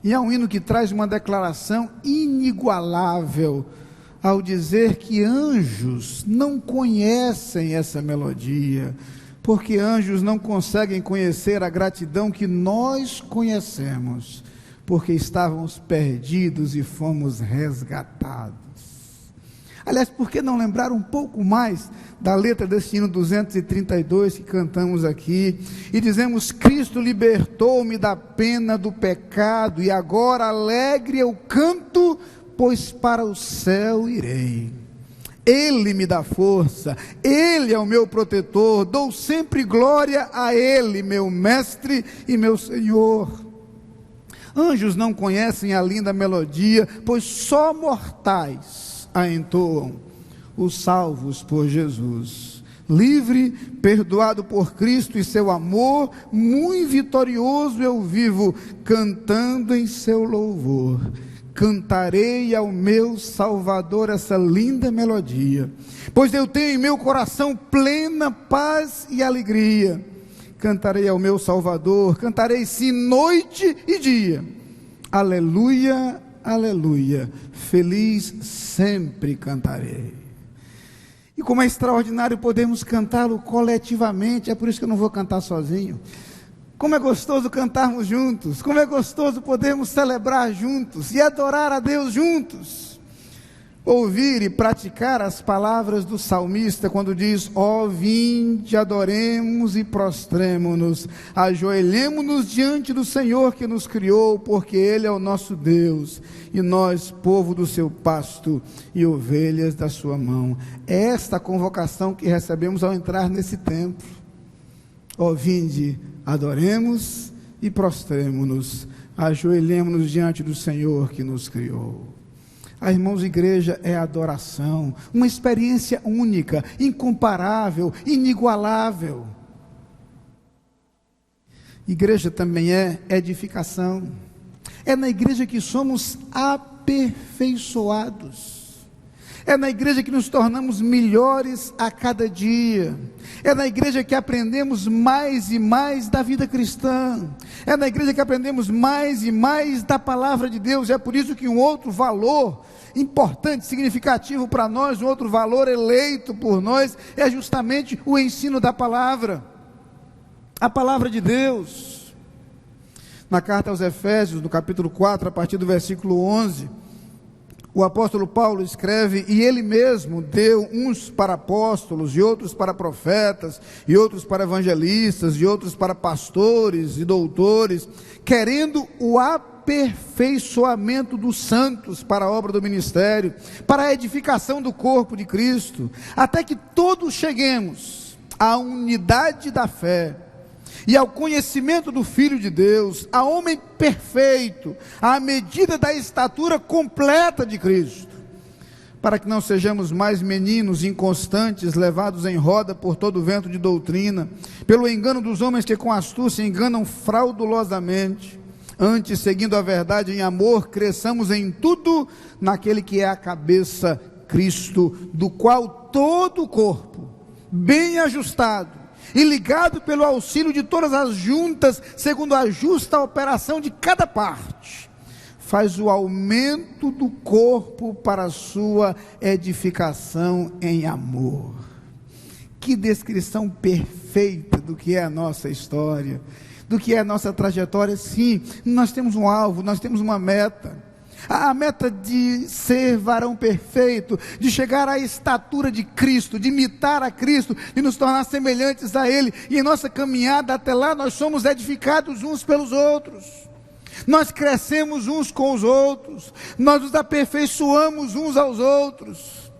B: E é um hino que traz uma declaração inigualável ao dizer que anjos não conhecem essa melodia, porque anjos não conseguem conhecer a gratidão que nós conhecemos, porque estávamos perdidos e fomos resgatados. Aliás, por que não lembrar um pouco mais da letra desse hino 232 que cantamos aqui, e dizemos: Cristo libertou-me da pena do pecado, e agora alegre eu canto, pois para o céu irei. Ele me dá força, Ele é o meu protetor, dou sempre glória a Ele, meu mestre e meu Senhor. Anjos não conhecem a linda melodia, pois só mortais a entoam, os salvos por Jesus. Livre, perdoado por Cristo e seu amor, muito vitorioso eu vivo, cantando em seu louvor. Cantarei ao meu Salvador essa linda melodia, pois eu tenho em meu coração plena paz e alegria. Cantarei ao meu Salvador, cantarei sim noite e dia. Aleluia, aleluia, feliz sempre cantarei. E como é extraordinário podermos cantá-lo coletivamente, é por isso que eu não vou cantar sozinho. Como é gostoso cantarmos juntos, como é gostoso podermos celebrar juntos e adorar a Deus juntos. Ouvir e praticar as palavras do salmista quando diz: ó, vinde, adoremos e prostremo-nos, ajoelhemo-nos diante do Senhor que nos criou, porque Ele é o nosso Deus, e nós, povo do seu pasto e ovelhas da sua mão. É esta a convocação que recebemos ao entrar nesse templo. Ó, vinde, adoremos e prostremo-nos, ajoelhemo-nos diante do Senhor que nos criou. Ah, irmãos, igreja é adoração, uma experiência única, incomparável, inigualável. Igreja também é edificação. É na igreja que somos aperfeiçoados. É na igreja que nos tornamos melhores a cada dia. É na igreja que aprendemos mais e mais da vida cristã. É na igreja que aprendemos mais e mais da palavra de Deus. É por isso que um outro valor importante, significativo para nós, um outro valor eleito por nós, é justamente o ensino da palavra. A palavra de Deus. Na carta aos Efésios, no capítulo 4, a partir do versículo 11... o apóstolo Paulo escreve: e ele mesmo deu uns para apóstolos, e outros para profetas, e outros para evangelistas, e outros para pastores e doutores, querendo o aperfeiçoamento dos santos para a obra do ministério, para a edificação do corpo de Cristo, até que todos cheguemos à unidade da fé e ao conhecimento do Filho de Deus, a homem perfeito, à medida da estatura completa de Cristo, para que não sejamos mais meninos inconstantes, levados em roda por todo vento de doutrina, pelo engano dos homens que com astúcia enganam fraudulosamente. Antes, seguindo a verdade em amor, cresçamos em tudo naquele que é a cabeça, Cristo, do qual todo o corpo, bem ajustado e ligado pelo auxílio de todas as juntas, segundo a justa operação de cada parte, faz o aumento do corpo para a sua edificação em amor. Que descrição perfeita do que é a nossa história, do que é a nossa trajetória. Sim, nós temos um alvo, nós temos uma meta. A meta de ser varão perfeito, de chegar à estatura de Cristo, de imitar a Cristo, de nos tornar semelhantes a Ele. E em nossa caminhada até lá, nós somos edificados uns pelos outros. Nós crescemos uns com os outros. Nós nos aperfeiçoamos uns aos outros.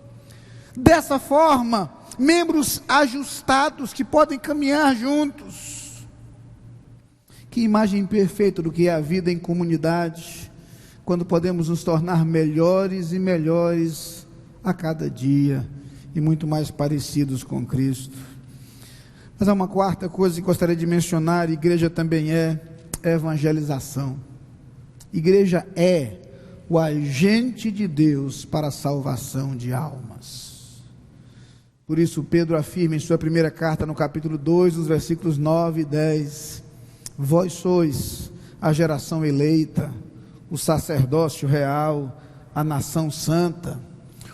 B: Dessa forma, membros ajustados que podem caminhar juntos. Que imagem perfeita do que é a vida em comunidade, quando podemos nos tornar melhores e melhores a cada dia, e muito mais parecidos com Cristo. Mas há uma quarta coisa que gostaria de mencionar: igreja também é evangelização. Igreja é o agente de Deus para a salvação de almas. Por isso Pedro afirma em sua primeira carta, no capítulo 2, nos versículos 9 e 10, vós sois a geração eleita, o sacerdócio real, a nação santa,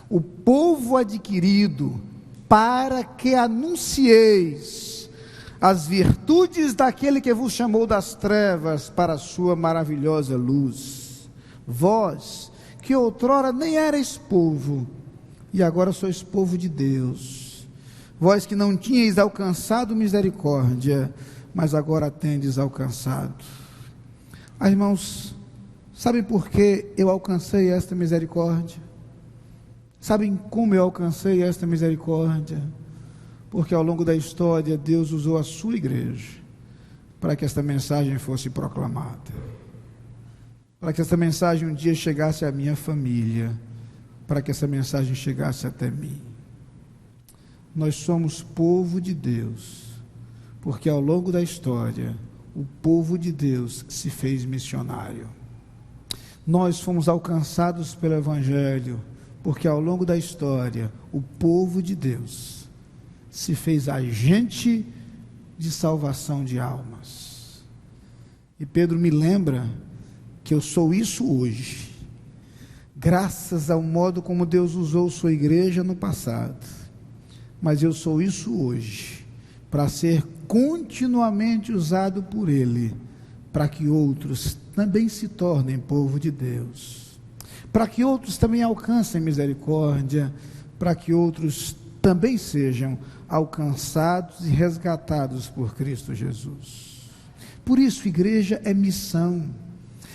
B: o povo adquirido, para que anuncieis as virtudes daquele que vos chamou das trevas para a sua maravilhosa luz. Vós, que outrora nem erais povo, e agora sois povo de Deus. Vós que não tinhais alcançado misericórdia, mas agora tendes alcançado. Irmãos, sabem por que eu alcancei esta misericórdia? Sabem como eu alcancei esta misericórdia? Porque ao longo da história Deus usou a sua igreja para que esta mensagem fosse proclamada, para que esta mensagem um dia chegasse à minha família, para que essa mensagem chegasse até mim. Nós somos povo de Deus, porque ao longo da história o povo de Deus se fez missionário. Nós fomos alcançados pelo Evangelho, porque ao longo da história, o povo de Deus se fez agente de salvação de almas. E Pedro me lembra que eu sou isso hoje, graças ao modo como Deus usou sua igreja no passado, mas eu sou isso hoje, para ser continuamente usado por Ele, para que outros também se tornem povo de Deus, para que outros também alcancem misericórdia, para que outros também sejam alcançados e resgatados por Cristo Jesus. Por isso, igreja é missão,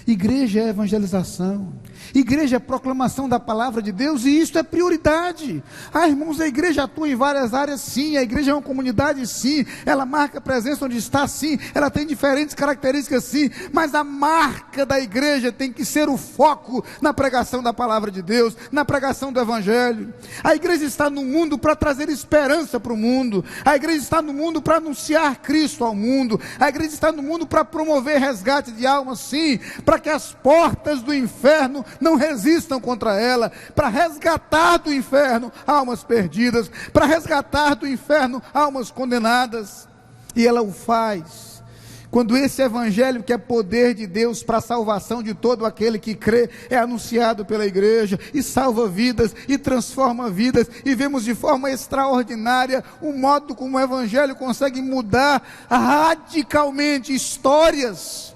B: igreja é evangelização, igreja é proclamação da palavra de Deus, e isso é prioridade. Irmãos, a igreja atua em várias áreas, sim. A igreja é uma comunidade, sim. Ela marca presença onde está, sim. Ela tem diferentes características, sim. Mas a marca da igreja tem que ser o foco na pregação da palavra de Deus, na pregação do evangelho. A igreja está no mundo para trazer esperança para o mundo. A igreja está no mundo para anunciar Cristo ao mundo. A igreja está no mundo para promover resgate de almas, sim, para que as portas do inferno não resistam contra ela, para resgatar do inferno almas perdidas, para resgatar do inferno almas condenadas. E ela o faz quando esse evangelho, que é poder de Deus para a salvação de todo aquele que crê, é anunciado pela igreja, e salva vidas, e transforma vidas, e vemos de forma extraordinária o modo como o evangelho consegue mudar radicalmente histórias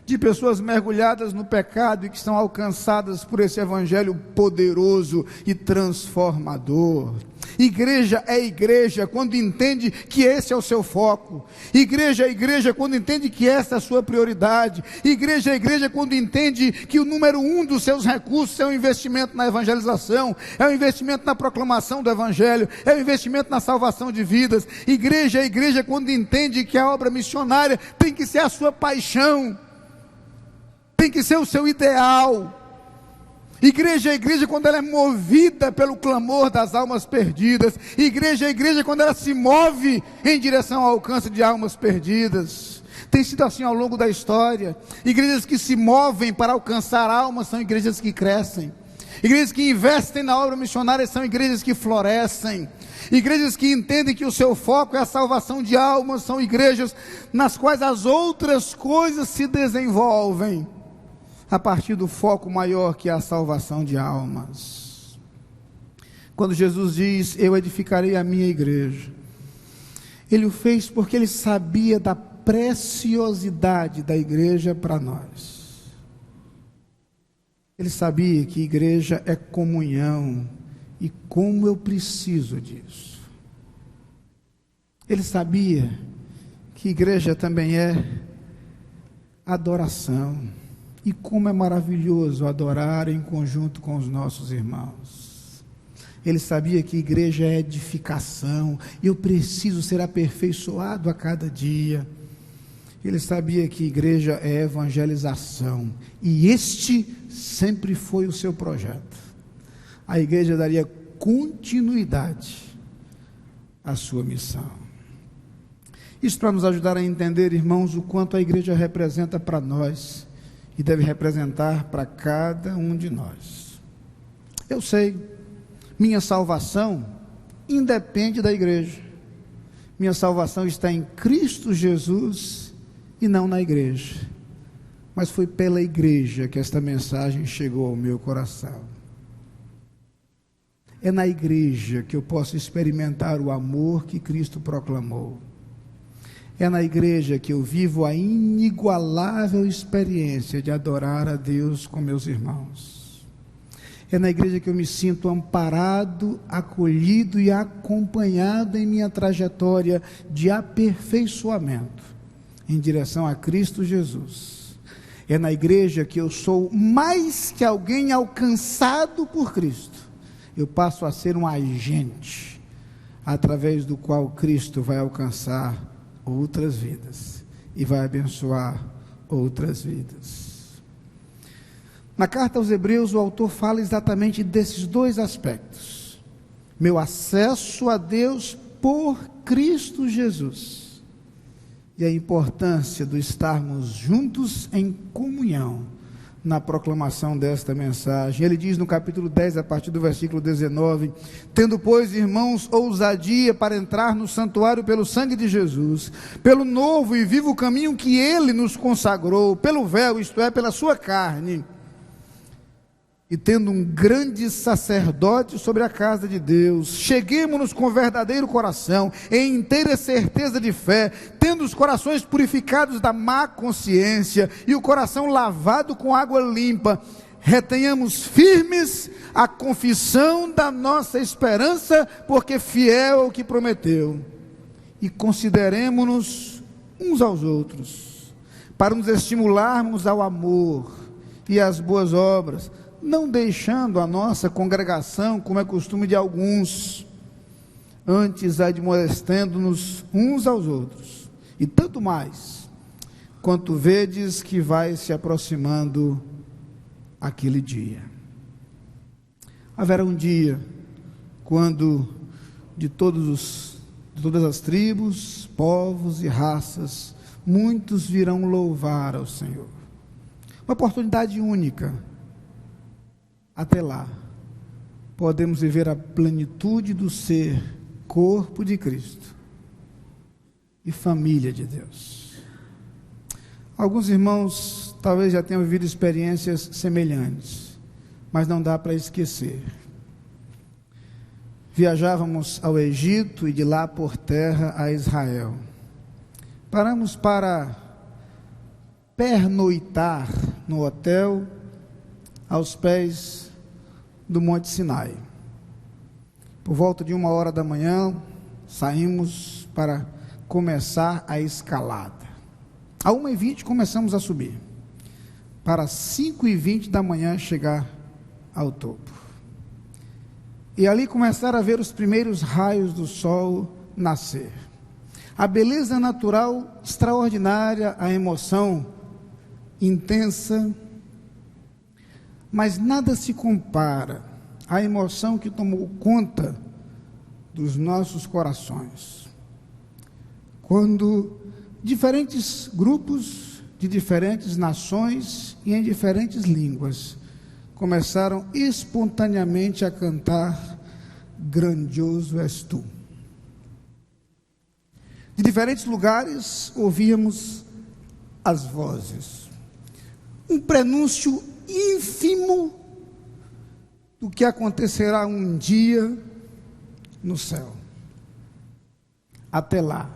B: de pessoas mergulhadas no pecado e que são alcançadas por esse evangelho poderoso e transformador. Igreja é igreja quando entende que esse é o seu foco. Igreja é igreja quando entende que essa é a sua prioridade. Igreja é igreja quando entende que o número 1 dos seus recursos é o investimento na evangelização, é o investimento na proclamação do evangelho, é o investimento na salvação de vidas. Igreja é igreja quando entende que a obra missionária tem que ser a sua paixão, tem que ser o seu ideal. Igreja é igreja quando ela é movida pelo clamor das almas perdidas. Igreja é igreja quando ela se move em direção ao alcance de almas perdidas. Tem sido assim ao longo da história. Igrejas que se movem para alcançar almas são igrejas que crescem. Igrejas que investem na obra missionária são igrejas que florescem. Igrejas que entendem que o seu foco é a salvação de almas, são igrejas nas quais as outras coisas se desenvolvem a partir do foco maior que é a salvação de almas. Quando Jesus diz, eu edificarei a minha igreja, Ele o fez porque Ele sabia da preciosidade da igreja para nós. Ele sabia que igreja é comunhão, e como eu preciso disso. Ele sabia que igreja também é adoração, e como é maravilhoso adorar em conjunto com os nossos irmãos. Ele sabia que igreja é edificação, e eu preciso ser aperfeiçoado a cada dia. Ele sabia que igreja é evangelização, e este sempre foi o seu projeto. A igreja daria continuidade à sua missão. Isso para nos ajudar a entender, irmãos, o quanto a igreja representa para nós, e deve representar para cada um de nós. Eu sei, minha salvação independe da igreja. Minha salvação está em Cristo Jesus e não na igreja. Mas foi pela igreja que esta mensagem chegou ao meu coração. É na igreja que eu posso experimentar o amor que Cristo proclamou. É na igreja que eu vivo a inigualável experiência de adorar a Deus com meus irmãos. É na igreja que eu me sinto amparado, acolhido e acompanhado em minha trajetória de aperfeiçoamento em direção a Cristo Jesus. É na igreja que eu sou mais que alguém alcançado por Cristo. Eu passo a ser um agente, através do qual Cristo vai alcançar outras vidas, e vai abençoar outras vidas. Na carta aos Hebreus, o autor fala exatamente desses dois aspectos: meu acesso a Deus por Cristo Jesus, e a importância de estarmos juntos em comunhão, na proclamação desta mensagem. Ele diz no capítulo 10, a partir do versículo 19, tendo, pois, irmãos, ousadia para entrar no santuário pelo sangue de Jesus, pelo novo e vivo caminho que Ele nos consagrou, pelo véu, isto é, pela sua carne, e tendo um grande sacerdote sobre a casa de Deus, cheguemo-nos com verdadeiro coração, em inteira certeza de fé, tendo os corações purificados da má consciência, e o coração lavado com água limpa, retenhamos firmes a confissão da nossa esperança, porque fiel é o que prometeu, e consideremo-nos uns aos outros, para nos estimularmos ao amor e às boas obras, não deixando a nossa congregação, como é costume de alguns, antes admoestando-nos uns aos outros, e tanto mais, quanto vedes que vai se aproximando aquele dia. Haverá um dia, quando de todas as tribos, povos e raças, muitos virão louvar ao Senhor. Uma oportunidade única. Até lá, podemos viver a plenitude do ser, corpo de Cristo e família de Deus. Alguns irmãos talvez já tenham vivido experiências semelhantes, mas não dá para esquecer. Viajávamos ao Egito e de lá por terra a Israel. Paramos para pernoitar no hotel aos pés do Monte Sinai. Por volta de 1h da manhã, saímos para começar a escalada. A 1h20 começamos a subir, para 5h20 da manhã chegar ao topo. E ali começaram a ver os primeiros raios do sol nascer. A beleza natural extraordinária, a emoção intensa, mas nada se compara à emoção que tomou conta dos nossos corações, quando diferentes grupos de diferentes nações e em diferentes línguas começaram espontaneamente a cantar: grandioso és tu. De diferentes lugares ouvíamos as vozes, um prenúncio ínfimo do que acontecerá um dia no céu. Até lá,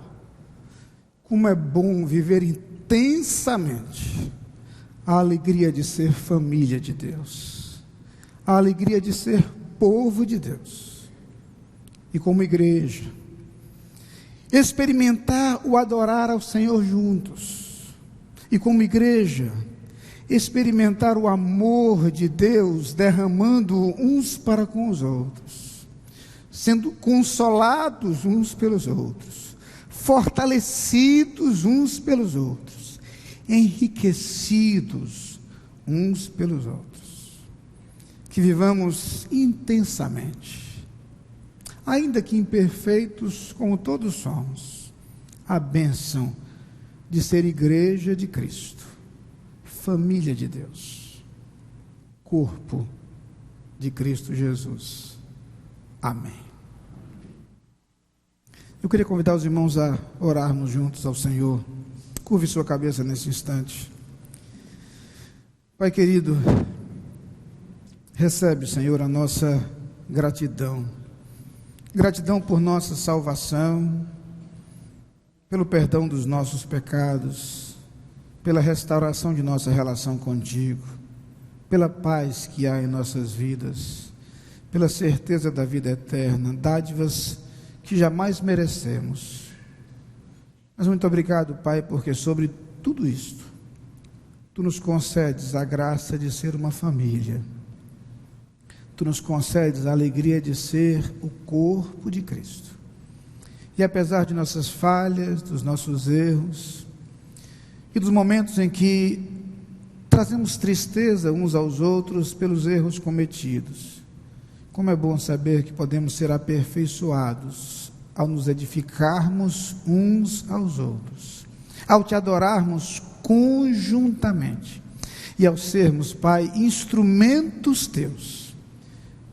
B: como é bom viver intensamente a alegria de ser família de Deus, a alegria de ser povo de Deus, e como igreja, experimentar o adorar ao Senhor juntos, e como igreja, experimentar o amor de Deus derramando uns para com os outros, sendo consolados uns pelos outros, fortalecidos uns pelos outros, enriquecidos uns pelos outros. Que vivamos intensamente, ainda que imperfeitos como todos somos, a bênção de ser igreja de Cristo, família de Deus, corpo de Cristo Jesus. Amém. Eu queria convidar os irmãos a orarmos juntos ao Senhor. Curve sua cabeça nesse instante. Pai querido, recebe, Senhor, a nossa gratidão. Gratidão por nossa salvação, pelo perdão dos nossos pecados, pela restauração de nossa relação contigo, pela paz que há em nossas vidas, pela certeza da vida eterna, dádivas que jamais merecemos. Mas muito obrigado, Pai, porque sobre tudo isto, Tu nos concedes a graça de ser uma família. Tu nos concedes a alegria de ser o corpo de Cristo. E apesar de nossas falhas, dos nossos erros, e dos momentos em que trazemos tristeza uns aos outros pelos erros cometidos, como é bom saber que podemos ser aperfeiçoados ao nos edificarmos uns aos outros, ao Te adorarmos conjuntamente e ao sermos, Pai, instrumentos Teus,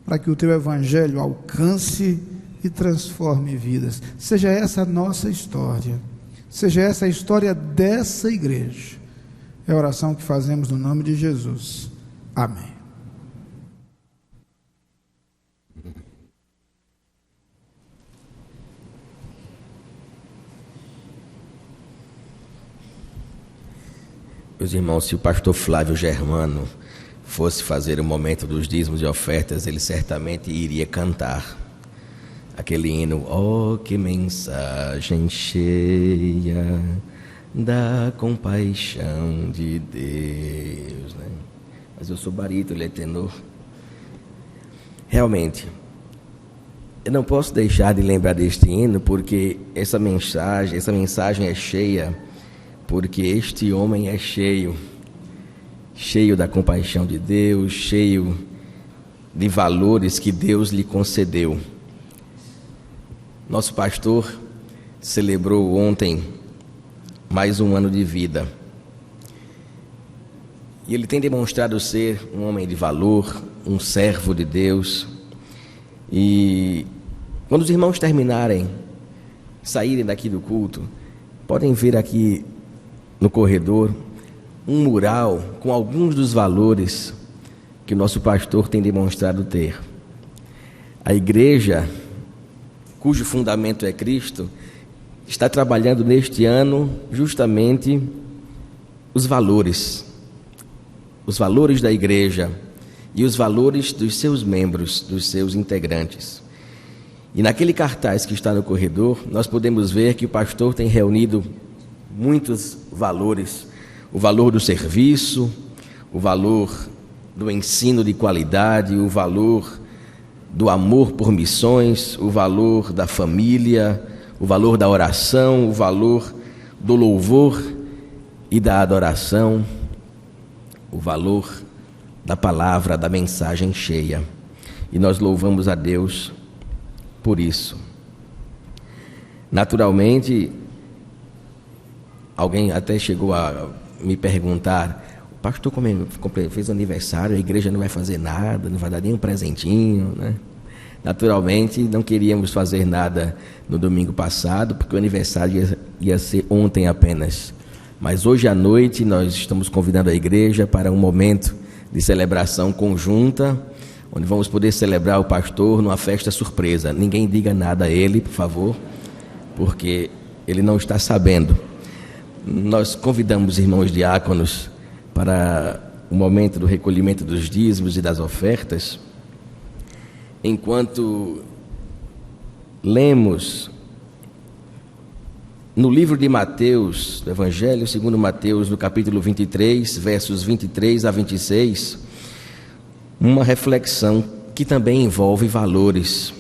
B: para que o Teu Evangelho alcance e transforme vidas. Seja essa a nossa história, seja essa a história dessa igreja. É a oração que fazemos no nome de Jesus. Amém.
F: Meus irmãos, se o pastor Flávio Germano fosse fazer o momento dos dízimos e ofertas, ele certamente iria cantar aquele hino: oh, que mensagem cheia da compaixão de Deus, né? Mas eu sou barítono, ele é tenor. Realmente, eu não posso deixar de lembrar deste hino, porque essa mensagem é cheia, porque este homem é cheio da compaixão de Deus, cheio de valores que Deus lhe concedeu. Nosso pastor celebrou ontem mais um ano de vida. E ele tem demonstrado ser um homem de valor, um servo de Deus. E quando os irmãos saírem daqui do culto, podem ver aqui no corredor um mural com alguns dos valores que o nosso pastor tem demonstrado ter. A igreja, cujo fundamento é Cristo, está trabalhando neste ano justamente os valores da igreja e os valores dos seus membros, dos seus integrantes. E naquele cartaz que está no corredor, nós podemos ver que o pastor tem reunido muitos valores: o valor do serviço, o valor do ensino de qualidade, o valor do amor por missões, o valor da família, o valor da oração, o valor do louvor e da adoração, o valor da palavra, da mensagem cheia. E nós louvamos a Deus por isso. Naturalmente, alguém até chegou a me perguntar pastor fez aniversário, a igreja não vai fazer nada, não vai dar nem um presentinho, né? Naturalmente, não queríamos fazer nada no domingo passado, porque o aniversário ia ser ontem apenas. Mas hoje à noite nós estamos convidando a igreja para um momento de celebração conjunta, onde vamos poder celebrar o pastor numa festa surpresa. Ninguém diga nada a ele, por favor, porque ele não está sabendo. Nós convidamos os irmãos diáconos para o momento do recolhimento dos dízimos e das ofertas. Enquanto lemos no livro de Mateus, do Evangelho segundo Mateus, no capítulo 23, versos 23 a 26, uma reflexão que também envolve valores.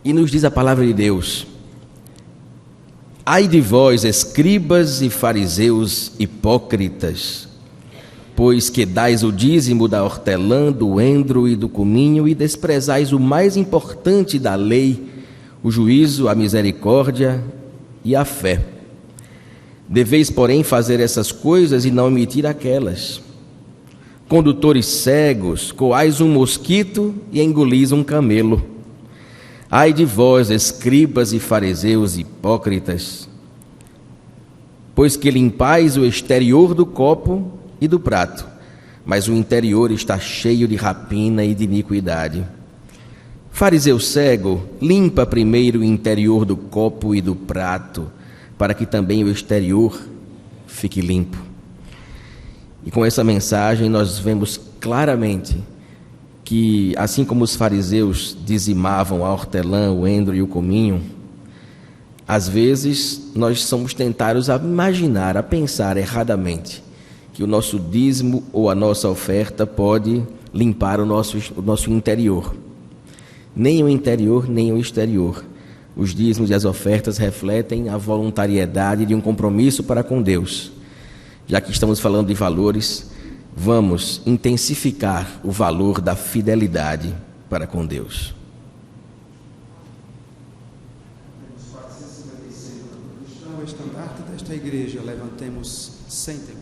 F: E nos diz a palavra de Deus: ai de vós, escribas e fariseus hipócritas, pois que dais o dízimo da hortelã, do endro e do cominho, e desprezais o mais importante da lei, o juízo, a misericórdia e a fé. Deveis, porém, fazer essas coisas e não omitir aquelas. Condutores cegos, coais um mosquito e engolis um camelo. Ai de vós, escribas e fariseus hipócritas, pois que limpais o exterior do copo e do prato, mas o interior está cheio de rapina e de iniquidade. Fariseu cego, limpa primeiro o interior do copo e do prato, para que também o exterior fique limpo. E com essa mensagem nós vemos claramente que, assim como os fariseus dizimavam a hortelã, o endro e o cominho, às vezes nós somos tentados a imaginar, a pensar erradamente que o nosso dízimo ou a nossa oferta pode limpar o nosso interior. Nem o interior, nem o exterior. Os dízimos e as ofertas refletem a voluntariedade de um compromisso para com Deus. Já que estamos falando de valores, vamos intensificar o valor da fidelidade para com Deus.
D: O estandarte desta igreja, levantemos sem temor.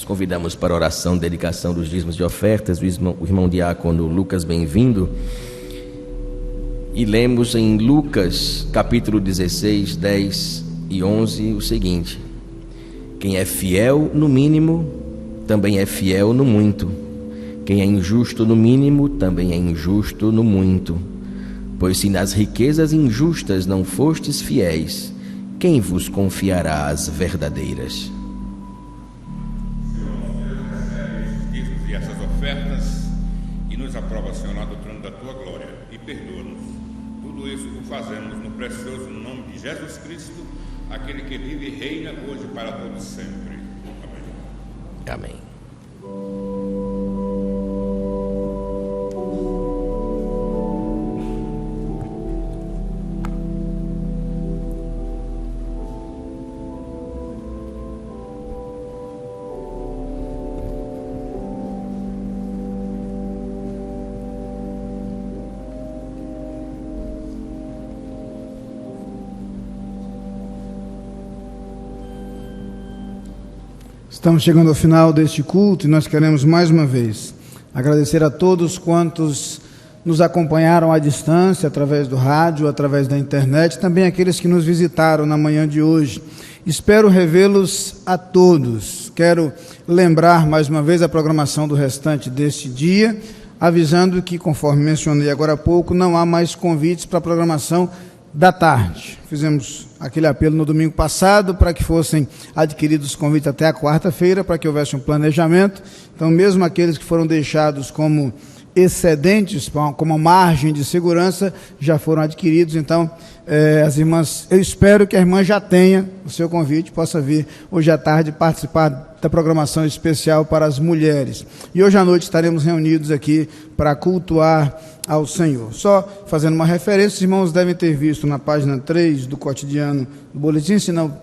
F: convidamos para a oração, dedicação dos dízimos e ofertas, o irmão diácono Lucas Bem-vindo. E lemos em Lucas, capítulo 16, 10 e 11, o seguinte: quem é fiel no mínimo, também é fiel no muito. Quem é injusto no mínimo, também é injusto no muito. Pois se nas riquezas injustas não fostes fiéis, quem vos confiará as verdadeiras?
G: E essas ofertas, e nos aprova, Senhor, na doutrina da tua glória, e perdoa-nos. Tudo isso o fazemos no precioso nome de Jesus Cristo, aquele que vive e reina hoje e para todos sempre. Amém.
F: Amém.
B: Estamos chegando ao final deste culto e nós queremos mais uma vez agradecer a todos quantos nos acompanharam à distância, através do rádio, através da internet, também aqueles que nos visitaram na manhã de hoje. Espero revê-los a todos. Quero lembrar mais uma vez a programação do restante deste dia, avisando que, conforme mencionei agora há pouco, não há mais convites para a programação da tarde. Fizemos aquele apelo no domingo passado para que fossem adquiridos os convites até a quarta-feira, para que houvesse um planejamento. Então, mesmo aqueles que foram deixados como excedentes, como margem de segurança, já foram adquiridos. Então, as irmãs, eu espero que a irmã já tenha o seu convite, possa vir hoje à tarde participar da programação especial para as mulheres. E hoje à noite estaremos reunidos aqui para cultuar ao Senhor. Só fazendo uma referência, os irmãos devem ter visto na página 3 do cotidiano do boletim, se não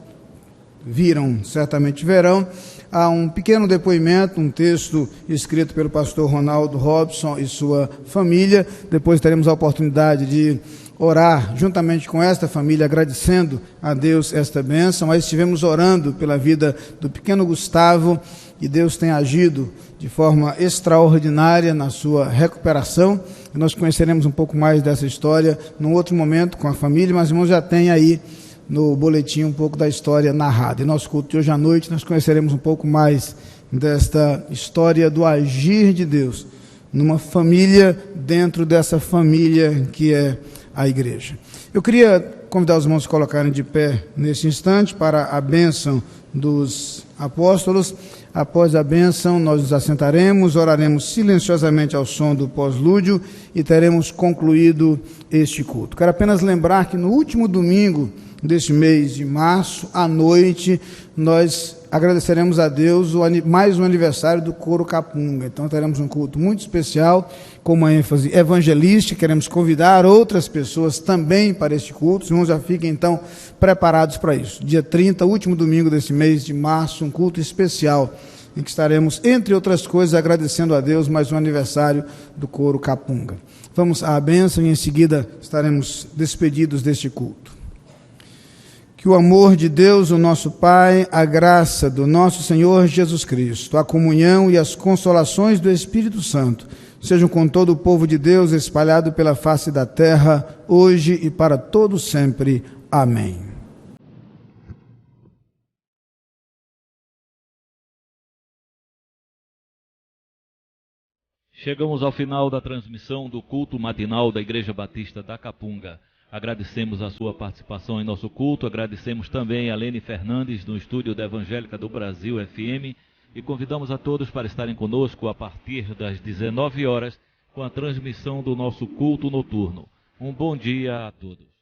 B: viram, certamente verão, há um pequeno depoimento, um texto escrito pelo pastor Ronaldo Robson e sua família. Depois teremos a oportunidade de orar juntamente com esta família, agradecendo a Deus esta bênção. Mas estivemos orando pela vida do pequeno Gustavo, e Deus tem agido de forma extraordinária na sua recuperação. E nós conheceremos um pouco mais dessa história num outro momento com a família, mas irmãos, já tem aí no boletim um pouco da história narrada. Em nosso culto de hoje à noite nós conheceremos um pouco mais desta história do agir de Deus numa família, dentro dessa família que é a igreja. Eu queria convidar os irmãos a se colocarem de pé nesse instante para a bênção dos apóstolos. Após a bênção, nós nos assentaremos, oraremos silenciosamente ao som do pós-lúdio e teremos concluído este culto. Quero apenas lembrar que no último domingo deste mês de março, à noite, nós agradeceremos a Deus mais um aniversário do Coro Capunga. Então teremos um culto muito especial, com uma ênfase evangelística. Queremos convidar outras pessoas também para este culto. Os irmãos já fiquem então preparados para isso. Dia 30, último domingo deste mês de março, um culto especial, em que estaremos, entre outras coisas, agradecendo a Deus mais um aniversário do Coro Capunga. Vamos à bênção e em seguida estaremos despedidos deste culto. Que o amor de Deus, o nosso Pai, a graça do nosso Senhor Jesus Cristo, a comunhão e as consolações do Espírito Santo sejam com todo o povo de Deus espalhado pela face da terra, hoje e para todo sempre. Amém.
A: Chegamos ao final da transmissão do culto matinal da Igreja Batista da Capunga. Agradecemos a sua participação em nosso culto, agradecemos também a Lene Fernandes, no estúdio da Evangélica do Brasil FM, e convidamos a todos para estarem conosco a partir das 19 horas com a transmissão do nosso culto noturno. Um bom dia a todos.